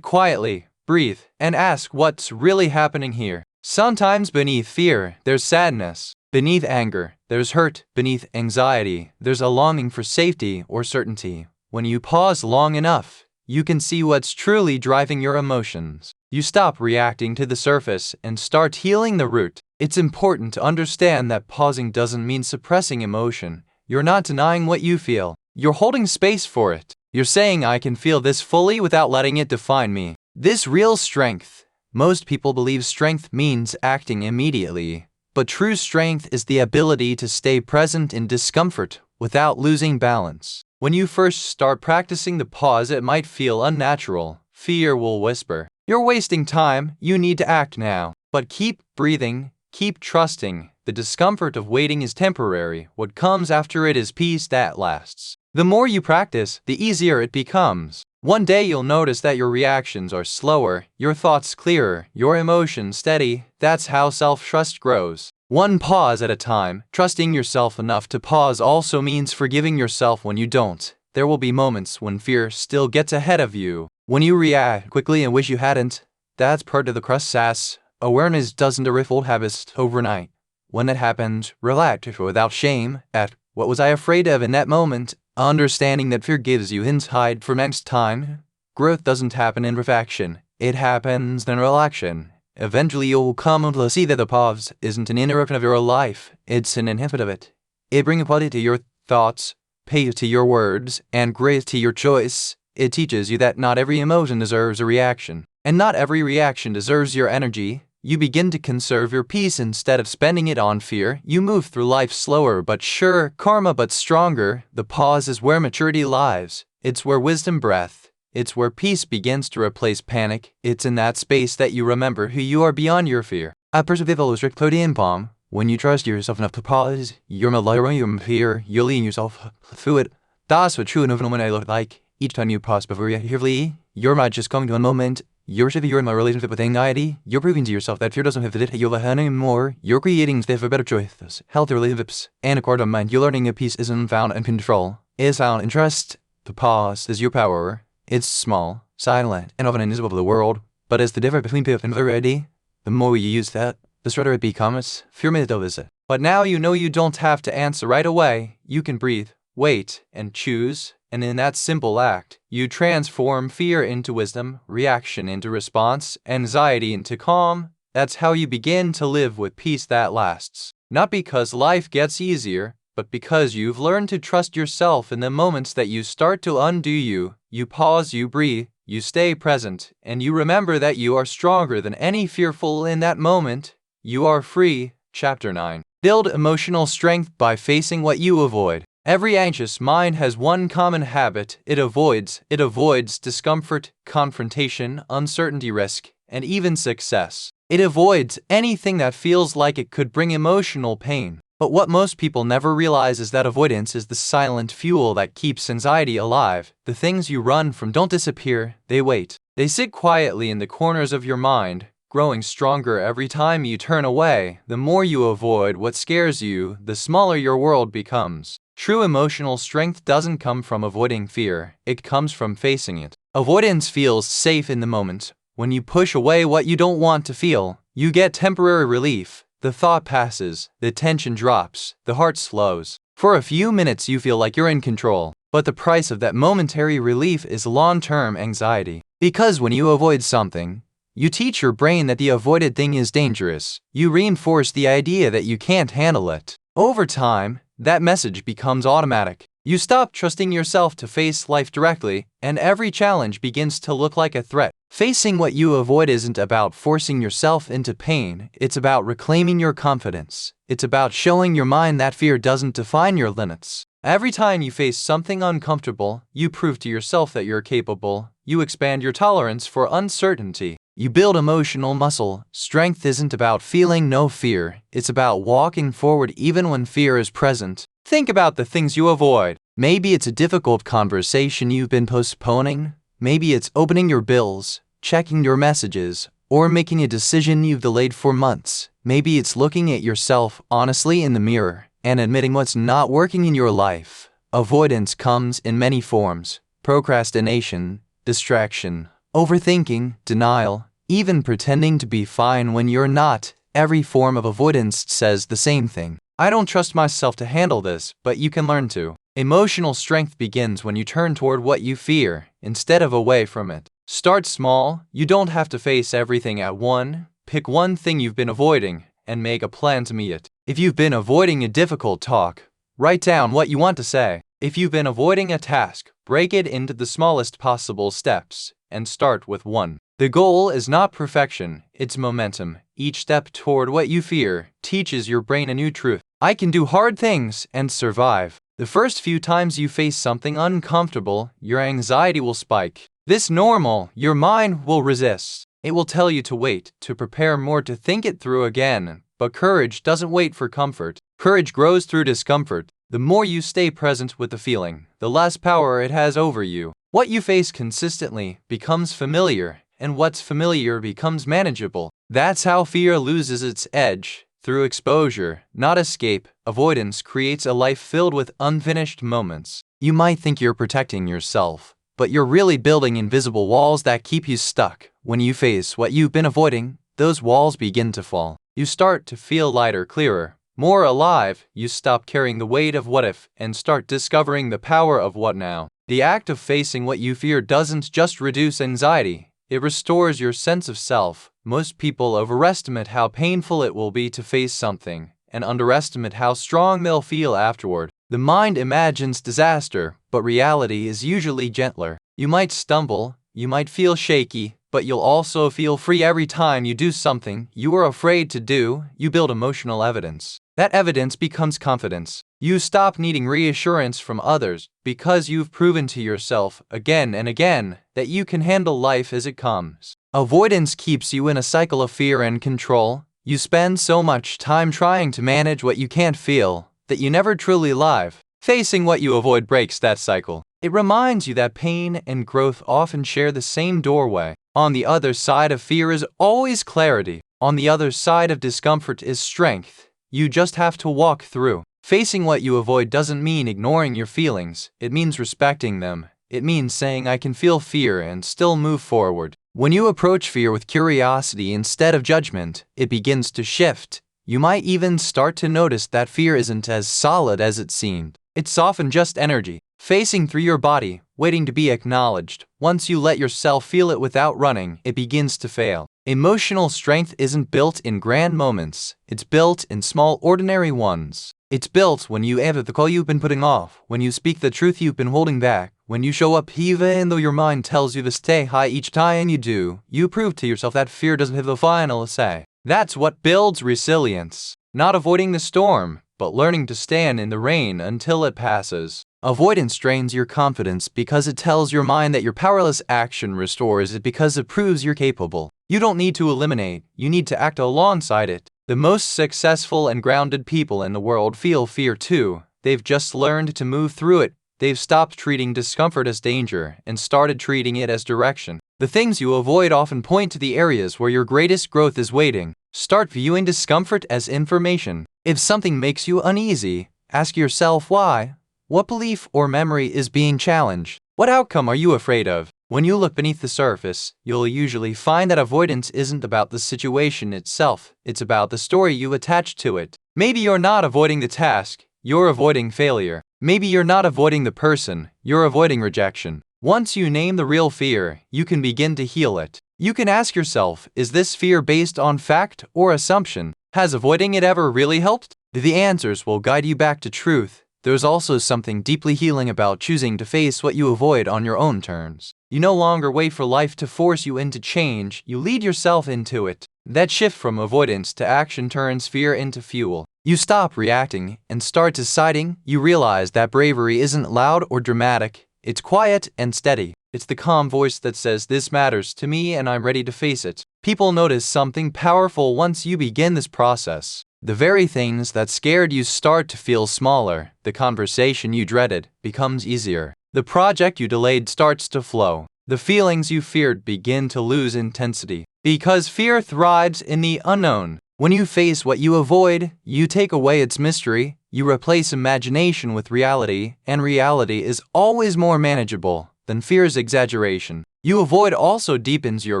quietly, breathe, and ask what's really happening here. Sometimes beneath fear, there's sadness. Beneath anger, there's hurt. Beneath anxiety, there's a longing for safety or certainty. When you pause long enough, you can see what's truly driving your emotions. You stop reacting to the surface and start healing the root. It's important to understand that pausing doesn't mean suppressing emotion. You're not denying what you feel. You're holding space for it. You're saying, I can feel this fully without letting it define me. This real strength. Most people believe strength means acting immediately. But true strength is the ability to stay present in discomfort without losing balance. When you first start practicing the pause, it might feel unnatural. Fear will whisper, you're wasting time, you need to act now. But keep breathing, keep trusting. The discomfort of waiting is temporary. What comes after it is peace that lasts. The more you practice, the easier it becomes. One day you'll notice that your reactions are slower, your thoughts clearer, your emotions steady. That's how self-trust grows. One pause at a time. Trusting yourself enough to pause also means forgiving yourself when you don't. There will be moments when fear still gets ahead of you. When you react quickly and wish you hadn't. That's part of the process. Awareness doesn't erase old habits overnight. When it happens, relax without shame. At what was I afraid of in that moment? Understanding that fear gives you insight for next time. Growth doesn't happen in perfection. It happens in relaxation. Eventually you'll come to see that the pause isn't an interruption of your life. It's an inhibitor of it. It brings quality to your thoughts, pace to your words, and grace to your choice. It teaches you that not every emotion deserves a reaction. And not every reaction deserves your energy. You begin to conserve your peace instead of spending it on fear. You move through life slower but sure, calmer but stronger. The pause is where maturity lies. It's where wisdom breath. It's where peace begins to replace panic. It's in that space that you remember who you are beyond your fear. A perseverable strict clodian palm. When you trust yourself enough to pause, you're malira, you're fear, you're leading yourself through it. That's what true and when I look like. Each time you pause before you flee, you're not just coming to a moment. You're in my relationship with anxiety. You're proving to yourself that fear doesn't have it. You're anymore. You're creating space for better choices, healthier relationships, and a core of mind. You're learning a peace isn't found in control. It's found in trust. The pause is your power. It's small, silent, and often invisible to the world. But as the difference between peace and variety, the more you use that, the shorter it becomes. Fear may still visit. But now you know you don't have to answer right away. You can breathe, wait, and choose. And in that simple act, you transform fear into wisdom, reaction into response, anxiety into calm. That's how you begin to live with peace that lasts. Not because life gets easier, but because you've learned to trust yourself in the moments that you start to undo you. You pause, you breathe, you stay present, and you remember that you are stronger than any fearful in that moment. You are free. Chapter 9. Build emotional strength by facing what you avoid. Every anxious mind has one common habit. It avoids discomfort, confrontation, uncertainty, risk, and even success. It avoids anything that feels like it could bring emotional pain. But what most people never realize is that avoidance is the silent fuel that keeps anxiety alive. The things you run from don't disappear, they wait. They sit quietly in the corners of your mind, growing stronger every time you turn away. The more you avoid what scares you, the smaller your world becomes. True emotional strength doesn't come from avoiding fear, it comes from facing it. Avoidance feels safe in the moment. When you push away what you don't want to feel, you get temporary relief. The thought passes, the tension drops, the heart slows. For a few minutes you feel like you're in control, but the price of that momentary relief is long-term anxiety. Because when you avoid something, you teach your brain that the avoided thing is dangerous. You reinforce the idea that you can't handle it. Over time, that message becomes automatic. You stop trusting yourself to face life directly, and every challenge begins to look like a threat. Facing what you avoid isn't about forcing yourself into pain, it's about reclaiming your confidence. It's about showing your mind that fear doesn't define your limits. Every time you face something uncomfortable, you prove to yourself that you're capable. You expand your tolerance for uncertainty. You build emotional muscle. Strength isn't about feeling no fear. It's about walking forward even when fear is present. Think about the things you avoid. Maybe it's a difficult conversation you've been postponing. Maybe it's opening your bills, checking your messages, or making a decision you've delayed for months. Maybe it's looking at yourself honestly in the mirror and admitting what's not working in your life. Avoidance comes in many forms: procrastination, distraction, overthinking, denial, even pretending to be fine when you're not. Every form of avoidance says the same thing. I don't trust myself to handle this, but you can learn to. Emotional strength begins when you turn toward what you fear, instead of away from it. Start small. You don't have to face everything at once. Pick one thing you've been avoiding, and make a plan to meet it. If you've been avoiding a difficult talk, write down what you want to say. If you've been avoiding a task, break it into the smallest possible steps, and start with one. The goal is not perfection, it's momentum. Each step toward what you fear teaches your brain a new truth. I can do hard things and survive. The first few times you face something uncomfortable, your anxiety will spike. This normal, your mind will resist. It will tell you to wait, to prepare more, to think it through again. But courage doesn't wait for comfort. Courage grows through discomfort. The more you stay present with the feeling, the less power it has over you. What you face consistently becomes familiar, and what's familiar becomes manageable. That's how fear loses its edge. Through exposure, not escape. Avoidance creates a life filled with unfinished moments. You might think you're protecting yourself, but you're really building invisible walls that keep you stuck. When you face what you've been avoiding, those walls begin to fall. You start to feel lighter, clearer, more alive. You stop carrying the weight of what if and start discovering the power of what now. The act of facing what you fear doesn't just reduce anxiety, it restores your sense of self. Most people overestimate how painful it will be to face something and underestimate how strong they'll feel afterward. The mind imagines disaster, but reality is usually gentler. You might stumble, you might feel shaky, but you'll also feel free every time you do something you were afraid to do. You build emotional evidence. That evidence becomes confidence. You stop needing reassurance from others because you've proven to yourself again and again that you can handle life as it comes. Avoidance keeps you in a cycle of fear and control. You spend so much time trying to manage what you can't feel that you never truly live. Facing what you avoid breaks that cycle. It reminds you that pain and growth often share the same doorway. On the other side of fear is always clarity. On the other side of discomfort is strength. You just have to walk through. Facing what you avoid doesn't mean ignoring your feelings. It means respecting them. It means saying, I can feel fear and still move forward. When you approach fear with curiosity instead of judgment, it begins to shift. You might even start to notice that fear isn't as solid as it seemed. It's often just energy, facing through your body, waiting to be acknowledged. Once you let yourself feel it without running, it begins to fail. Emotional strength isn't built in grand moments. It's built in small, ordinary ones. It's built when you answer the call you've been putting off, when you speak the truth you've been holding back, when you show up even though your mind tells you to stay high. Each time you do, you prove to yourself that fear doesn't have the final say. That's what builds resilience. Not avoiding the storm, but learning to stand in the rain until it passes. Avoidance drains your confidence because it tells your mind that your powerless. Action restores it because it proves you're capable. You don't need to eliminate, you need to act alongside it. The most successful and grounded people in the world feel fear too. They've just learned to move through it. They've stopped treating discomfort as danger and started treating it as direction. The things you avoid often point to the areas where your greatest growth is waiting. Start viewing discomfort as information. If something makes you uneasy, ask yourself why. What belief or memory is being challenged? What outcome are you afraid of? When you look beneath the surface, you'll usually find that avoidance isn't about the situation itself. It's about the story you attach to it. Maybe you're not avoiding the task, you're avoiding failure. Maybe you're not avoiding the person, you're avoiding rejection. Once you name the real fear, you can begin to heal it. You can ask yourself, is this fear based on fact or assumption? Has avoiding it ever really helped? The answers will guide you back to truth. There's also something deeply healing about choosing to face what you avoid on your own terms. You no longer wait for life to force you into change, you lead yourself into it. That shift from avoidance to action turns fear into fuel. You stop reacting and start deciding. You realize that bravery isn't loud or dramatic, it's quiet and steady. It's the calm voice that says, this matters to me and I'm ready to face it. People notice something powerful once you begin this process. The very things that scared you start to feel smaller. The conversation you dreaded becomes easier. The project you delayed starts to flow. The feelings you feared begin to lose intensity. Because fear thrives in the unknown. When you face what you avoid, you take away its mystery. You replace imagination with reality, and reality is always more manageable than fear's exaggeration. You avoid also deepens your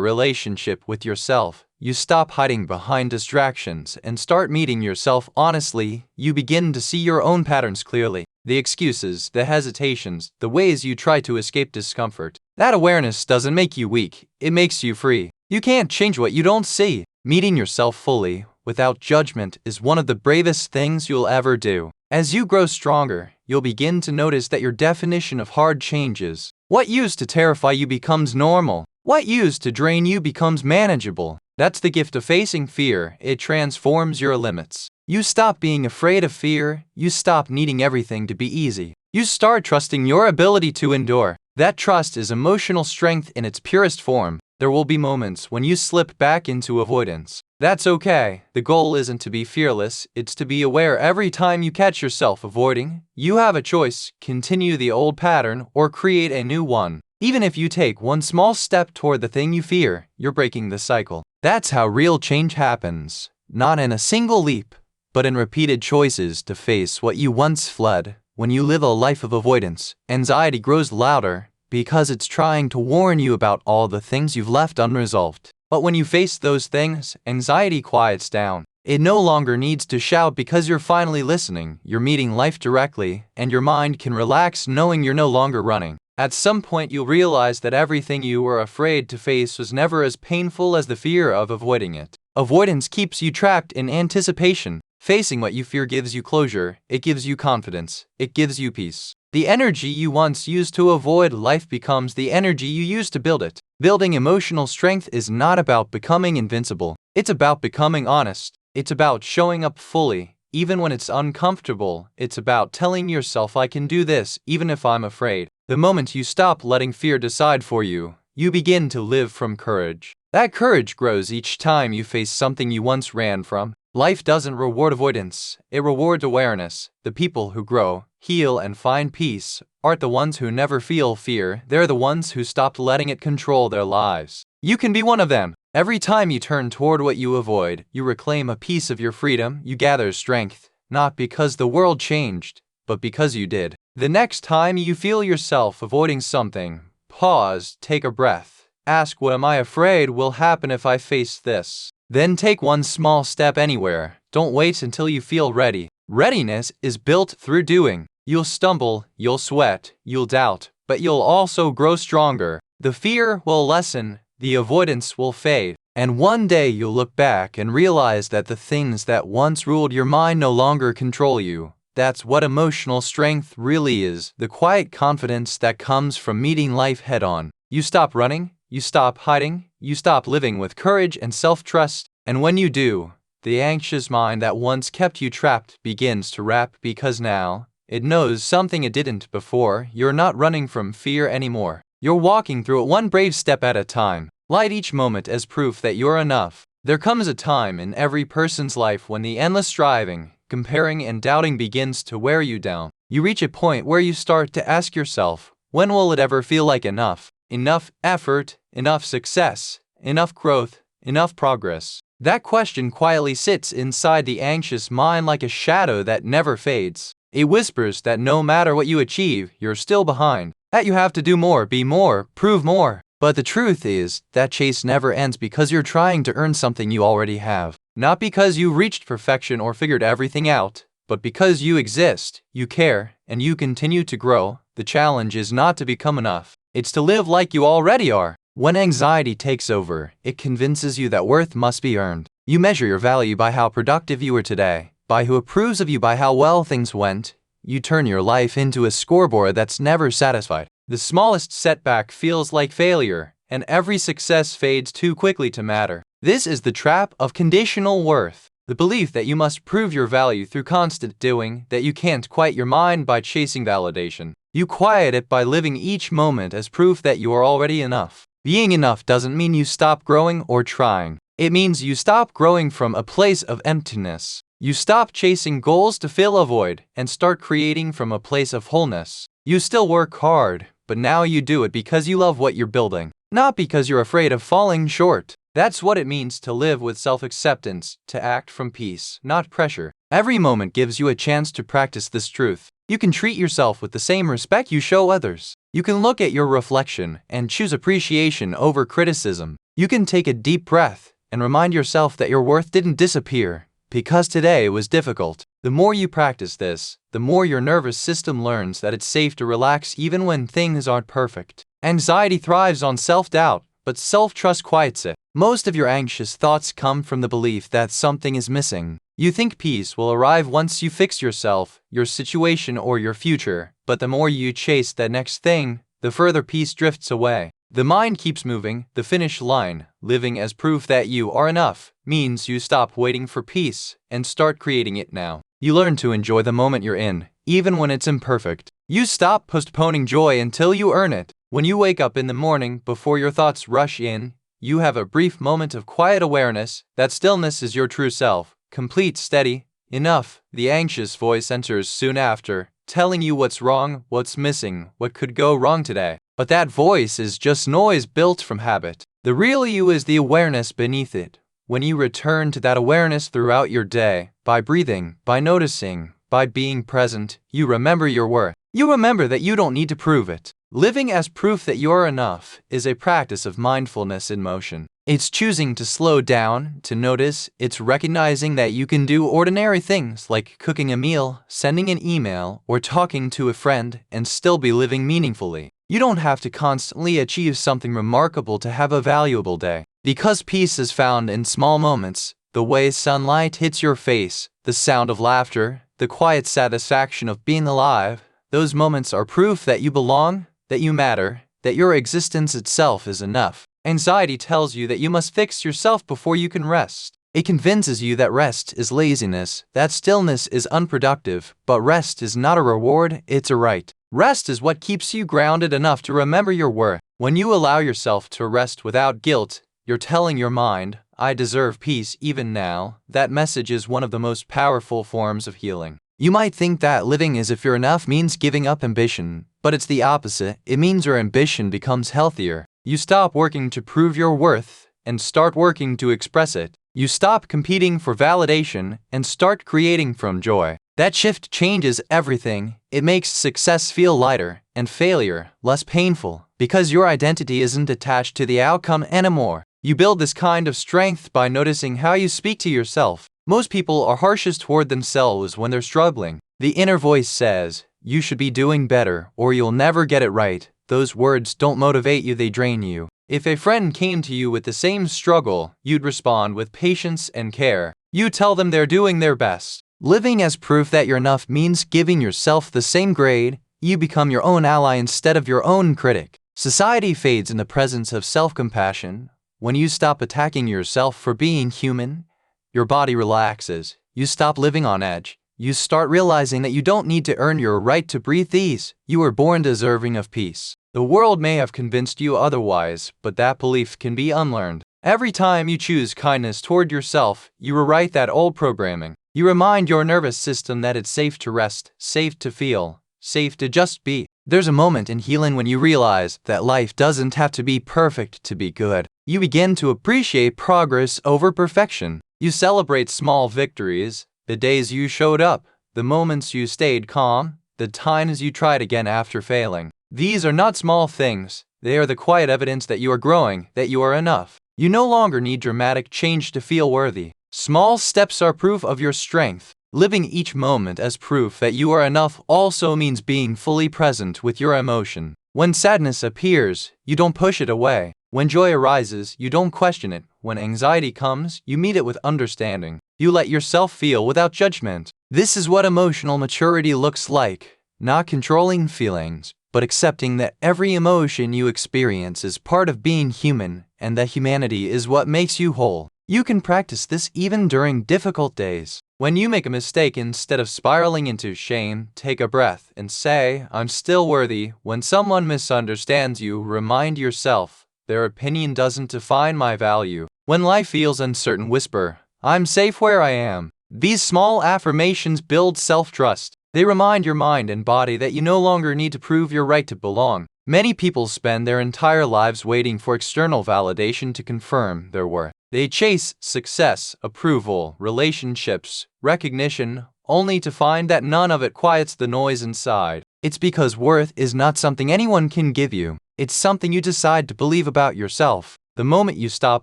relationship with yourself. You stop hiding behind distractions and start meeting yourself honestly. You begin to see your own patterns clearly. The excuses, the hesitations, the ways you try to escape discomfort. That awareness doesn't make you weak, it makes you free. You can't change what you don't see. Meeting yourself fully, without judgment, is one of the bravest things you'll ever do. As you grow stronger, you'll begin to notice that your definition of hard changes. What used to terrify you becomes normal. What used to drain you becomes manageable. That's the gift of facing fear. It transforms your limits. You stop being afraid of fear. You stop needing everything to be easy. You start trusting your ability to endure. That trust is emotional strength in its purest form. There will be moments when you slip back into avoidance. That's okay. The goal isn't to be fearless, it's to be aware every time you catch yourself avoiding. You have a choice: continue the old pattern or create a new one. Even if you take one small step toward the thing you fear, you're breaking the cycle. That's how real change happens. Not in a single leap, but in repeated choices to face what you once fled. When you live a life of avoidance, anxiety grows louder because it's trying to warn you about all the things you've left unresolved. But when you face those things, anxiety quiets down. It no longer needs to shout because you're finally listening. You're meeting life directly, and your mind can relax knowing you're no longer running. At some point you'll realize that everything you were afraid to face was never as painful as the fear of avoiding it. Avoidance keeps you trapped in anticipation. Facing what you fear gives you closure, it gives you confidence, it gives you peace. The energy you once used to avoid life becomes the energy you use to build it. Building emotional strength is not about becoming invincible. It's about becoming honest. It's about showing up fully, even when it's uncomfortable. It's about telling yourself, I can do this, even if I'm afraid. The moment you stop letting fear decide for you, you begin to live from courage. That courage grows each time you face something you once ran from. Life doesn't reward avoidance, it rewards awareness. The people who grow, heal, and find peace aren't the ones who never feel fear, they're the ones who stopped letting it control their lives. You can be one of them. Every time you turn toward what you avoid, you reclaim a piece of your freedom, you gather strength, not because the world changed, but because you did. The next time you feel yourself avoiding something, pause, take a breath. Ask, what am I afraid will happen if I face this? Then take one small step anywhere. Don't wait until you feel ready. Readiness is built through doing. You'll stumble, you'll sweat, you'll doubt, but you'll also grow stronger. The fear will lessen, the avoidance will fade, and one day you'll look back and realize that the things that once ruled your mind no longer control you. That's what emotional strength really is, the quiet confidence that comes from meeting life head-on. You stop running, you stop hiding, you stop living with courage and self-trust, and when you do, the anxious mind that once kept you trapped begins to rap because now, it knows something it didn't before. You're not running from fear anymore. You're walking through it one brave step at a time. Light each moment as proof that you're enough. There comes a time in every person's life when the endless striving, comparing, and doubting begins to wear you down. You reach a point where you start to ask yourself, when will it ever feel like enough? Enough effort, enough success, enough growth, enough progress. That question quietly sits inside the anxious mind like a shadow that never fades. It whispers that no matter what you achieve, you're still behind, that you have to do more, be more, prove more. But the truth is, that chase never ends because you're trying to earn something you already have. Not because you reached perfection or figured everything out, but because you exist, you care, and you continue to grow. The challenge is not to become enough. It's to live like you already are. When anxiety takes over, it convinces you that worth must be earned. You measure your value by how productive you were today, by who approves of you, by how well things went. You turn your life into a scoreboard that's never satisfied. The smallest setback feels like failure, and every success fades too quickly to matter. This is the trap of conditional worth. The belief that you must prove your value through constant doing, that you can't quiet your mind by chasing validation. You quiet it by living each moment as proof that you are already enough. Being enough doesn't mean you stop growing or trying. It means you stop growing from a place of emptiness. You stop chasing goals to fill a void and start creating from a place of wholeness. You still work hard, but now you do it because you love what you're building, not because you're afraid of falling short. That's what it means to live with self-acceptance, to act from peace, not pressure. Every moment gives you a chance to practice this truth. You can treat yourself with the same respect you show others. You can look at your reflection and choose appreciation over criticism. You can take a deep breath and remind yourself that your worth didn't disappear because today was difficult. The more you practice this, the more your nervous system learns that it's safe to relax even when things aren't perfect. Anxiety thrives on self-doubt, but self-trust quiets it. Most of your anxious thoughts come from the belief that something is missing. You think peace will arrive once you fix yourself, your situation, or your future, but the more you chase that next thing, the further peace drifts away. The mind keeps moving. The finish line, living as proof that you are enough, means you stop waiting for peace and start creating it now. You learn to enjoy the moment you're in, even when it's imperfect. You stop postponing joy until you earn it. When you wake up in the morning, before your thoughts rush in, you have a brief moment of quiet awareness. That stillness is your true self, complete, steady, enough. The anxious voice enters soon after, telling you what's wrong, what's missing, what could go wrong today. But that voice is just noise built from habit. The real you is the awareness beneath it. When you return to that awareness throughout your day, by breathing, by noticing, by being present, you remember your worth. You remember that you don't need to prove it. Living as proof that you're enough is a practice of mindfulness in motion. It's choosing to slow down, to notice. It's recognizing that you can do ordinary things like cooking a meal, sending an email, or talking to a friend and still be living meaningfully. You don't have to constantly achieve something remarkable to have a valuable day. Because peace is found in small moments, the way sunlight hits your face, the sound of laughter, the quiet satisfaction of being alive, those moments are proof that you belong, that you matter, that your existence itself is enough. Anxiety tells you that you must fix yourself before you can rest. It convinces you that rest is laziness, that stillness is unproductive, but rest is not a reward, it's a right. Rest is what keeps you grounded enough to remember your worth. When you allow yourself to rest without guilt, you're telling your mind, I deserve peace even now. That message is one of the most powerful forms of healing. You might think that living as if you're enough means giving up ambition, but it's the opposite. It means your ambition becomes healthier. You stop working to prove your worth and start working to express it. You stop competing for validation and start creating from joy. That shift changes everything. It makes success feel lighter and failure less painful because your identity isn't attached to the outcome anymore. You build this kind of strength by noticing how you speak to yourself. Most people are harshest toward themselves when they're struggling. The inner voice says, you should be doing better or you'll never get it right. Those words don't motivate you, they drain you. If a friend came to you with the same struggle, you'd respond with patience and care. You tell them they're doing their best. Living as proof that you're enough means giving yourself the same grade. You become your own ally instead of your own critic. Society fades in the presence of self-compassion. When you stop attacking yourself for being human, your body relaxes. You stop living on edge. You start realizing that you don't need to earn your right to breathe ease. You were born deserving of peace. The world may have convinced you otherwise, but that belief can be unlearned. Every time you choose kindness toward yourself, you rewrite that old programming. You remind your nervous system that it's safe to rest, safe to feel, safe to just be. There's a moment in healing when you realize that life doesn't have to be perfect to be good. You begin to appreciate progress over perfection. You celebrate small victories, the days you showed up, the moments you stayed calm, the times you tried again after failing. These are not small things. They are the quiet evidence that you are growing, that you are enough. You no longer need dramatic change to feel worthy. Small steps are proof of your strength. Living each moment as proof that you are enough also means being fully present with your emotion. When sadness appears, you don't push it away. When joy arises, you don't question it. When anxiety comes, you meet it with understanding. You let yourself feel without judgment. This is what emotional maturity looks like. Not controlling feelings, but accepting that every emotion you experience is part of being human, and that humanity is what makes you whole. You can practice this even during difficult days. When you make a mistake, instead of spiraling into shame, take a breath and say, I'm still worthy. When someone misunderstands you, remind yourself, their opinion doesn't define my value. When life feels uncertain, whisper, I'm safe where I am. These small affirmations build self-trust. They remind your mind and body that you no longer need to prove your right to belong. Many people spend their entire lives waiting for external validation to confirm their worth. They chase success, approval, relationships, recognition, only to find that none of it quiets the noise inside. It's because worth is not something anyone can give you. It's something you decide to believe about yourself. The moment you stop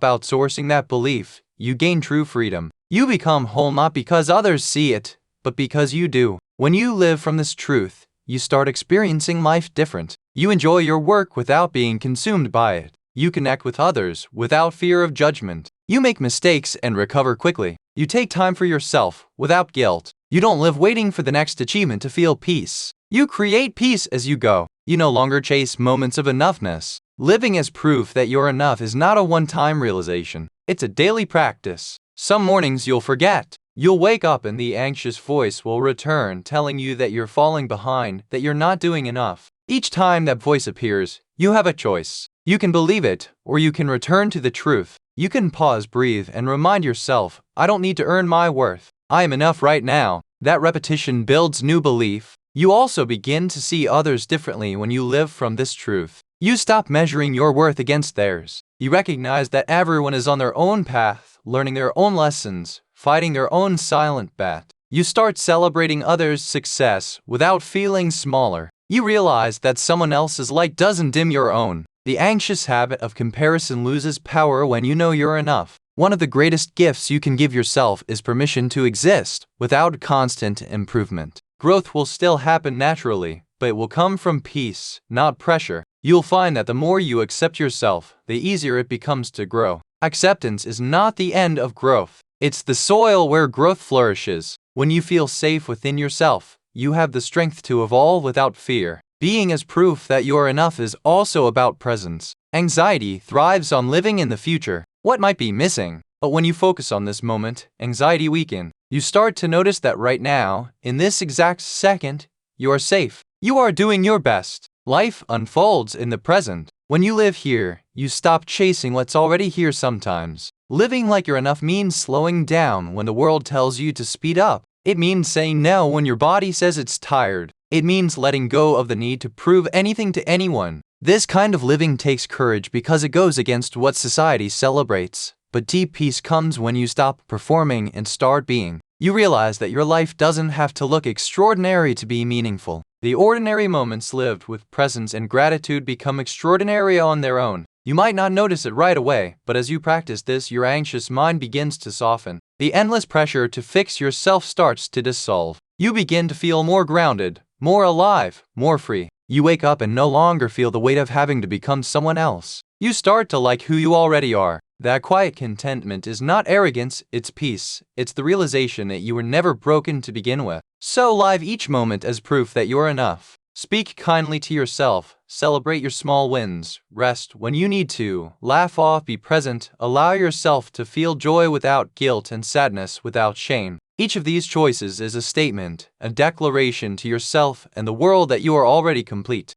outsourcing that belief, you gain true freedom. You become whole not because others see it, but because you do. When you live from this truth, you start experiencing life different. You enjoy your work without being consumed by it. You connect with others without fear of judgment. You make mistakes and recover quickly. You take time for yourself without guilt. You don't live waiting for the next achievement to feel peace. You create peace as you go. You no longer chase moments of enoughness. Living as proof that you're enough is not a one-time realization. It's a daily practice. Some mornings you'll forget. You'll wake up and the anxious voice will return, telling you that you're falling behind, that you're not doing enough. Each time that voice appears, you have a choice. You can believe it, or you can return to the truth. You can pause, breathe, and remind yourself, I don't need to earn my worth. I am enough right now. That repetition builds new belief. You also begin to see others differently when you live from this truth. You stop measuring your worth against theirs. You recognize that everyone is on their own path, learning their own lessons, fighting their own silent battle. You start celebrating others' success without feeling smaller. You realize that someone else's light doesn't dim your own. The anxious habit of comparison loses power when you know you're enough. One of the greatest gifts you can give yourself is permission to exist without constant improvement. Growth will still happen naturally, but it will come from peace, not pressure. You'll find that the more you accept yourself, the easier it becomes to grow. Acceptance is not the end of growth. It's the soil where growth flourishes. When you feel safe within yourself, you have the strength to evolve without fear. Being as proof that you're enough is also about presence. Anxiety thrives on living in the future. What might be missing? But when you focus on this moment, anxiety weakens. You start to notice that right now, in this exact second, you are safe. You are doing your best. Life unfolds in the present. When you live here, you stop chasing what's already here sometimes. Living like you're enough means slowing down when the world tells you to speed up. It means saying no when your body says it's tired. It means letting go of the need to prove anything to anyone. This kind of living takes courage because it goes against what society celebrates. But deep peace comes when you stop performing and start being. You realize that your life doesn't have to look extraordinary to be meaningful. The ordinary moments lived with presence and gratitude become extraordinary on their own. You might not notice it right away, but as you practice this, your anxious mind begins to soften. The endless pressure to fix yourself starts to dissolve. You begin to feel more grounded, more alive, more free. You wake up and no longer feel the weight of having to become someone else. You start to like who you already are. That quiet contentment is not arrogance, it's peace. It's the realization that you were never broken to begin with. So live each moment as proof that you're enough. Speak kindly to yourself. Celebrate your small wins. Rest when you need to. Laugh off, be present. Allow yourself to feel joy without guilt and sadness without shame. Each of these choices is a statement, a declaration to yourself and the world that you are already complete.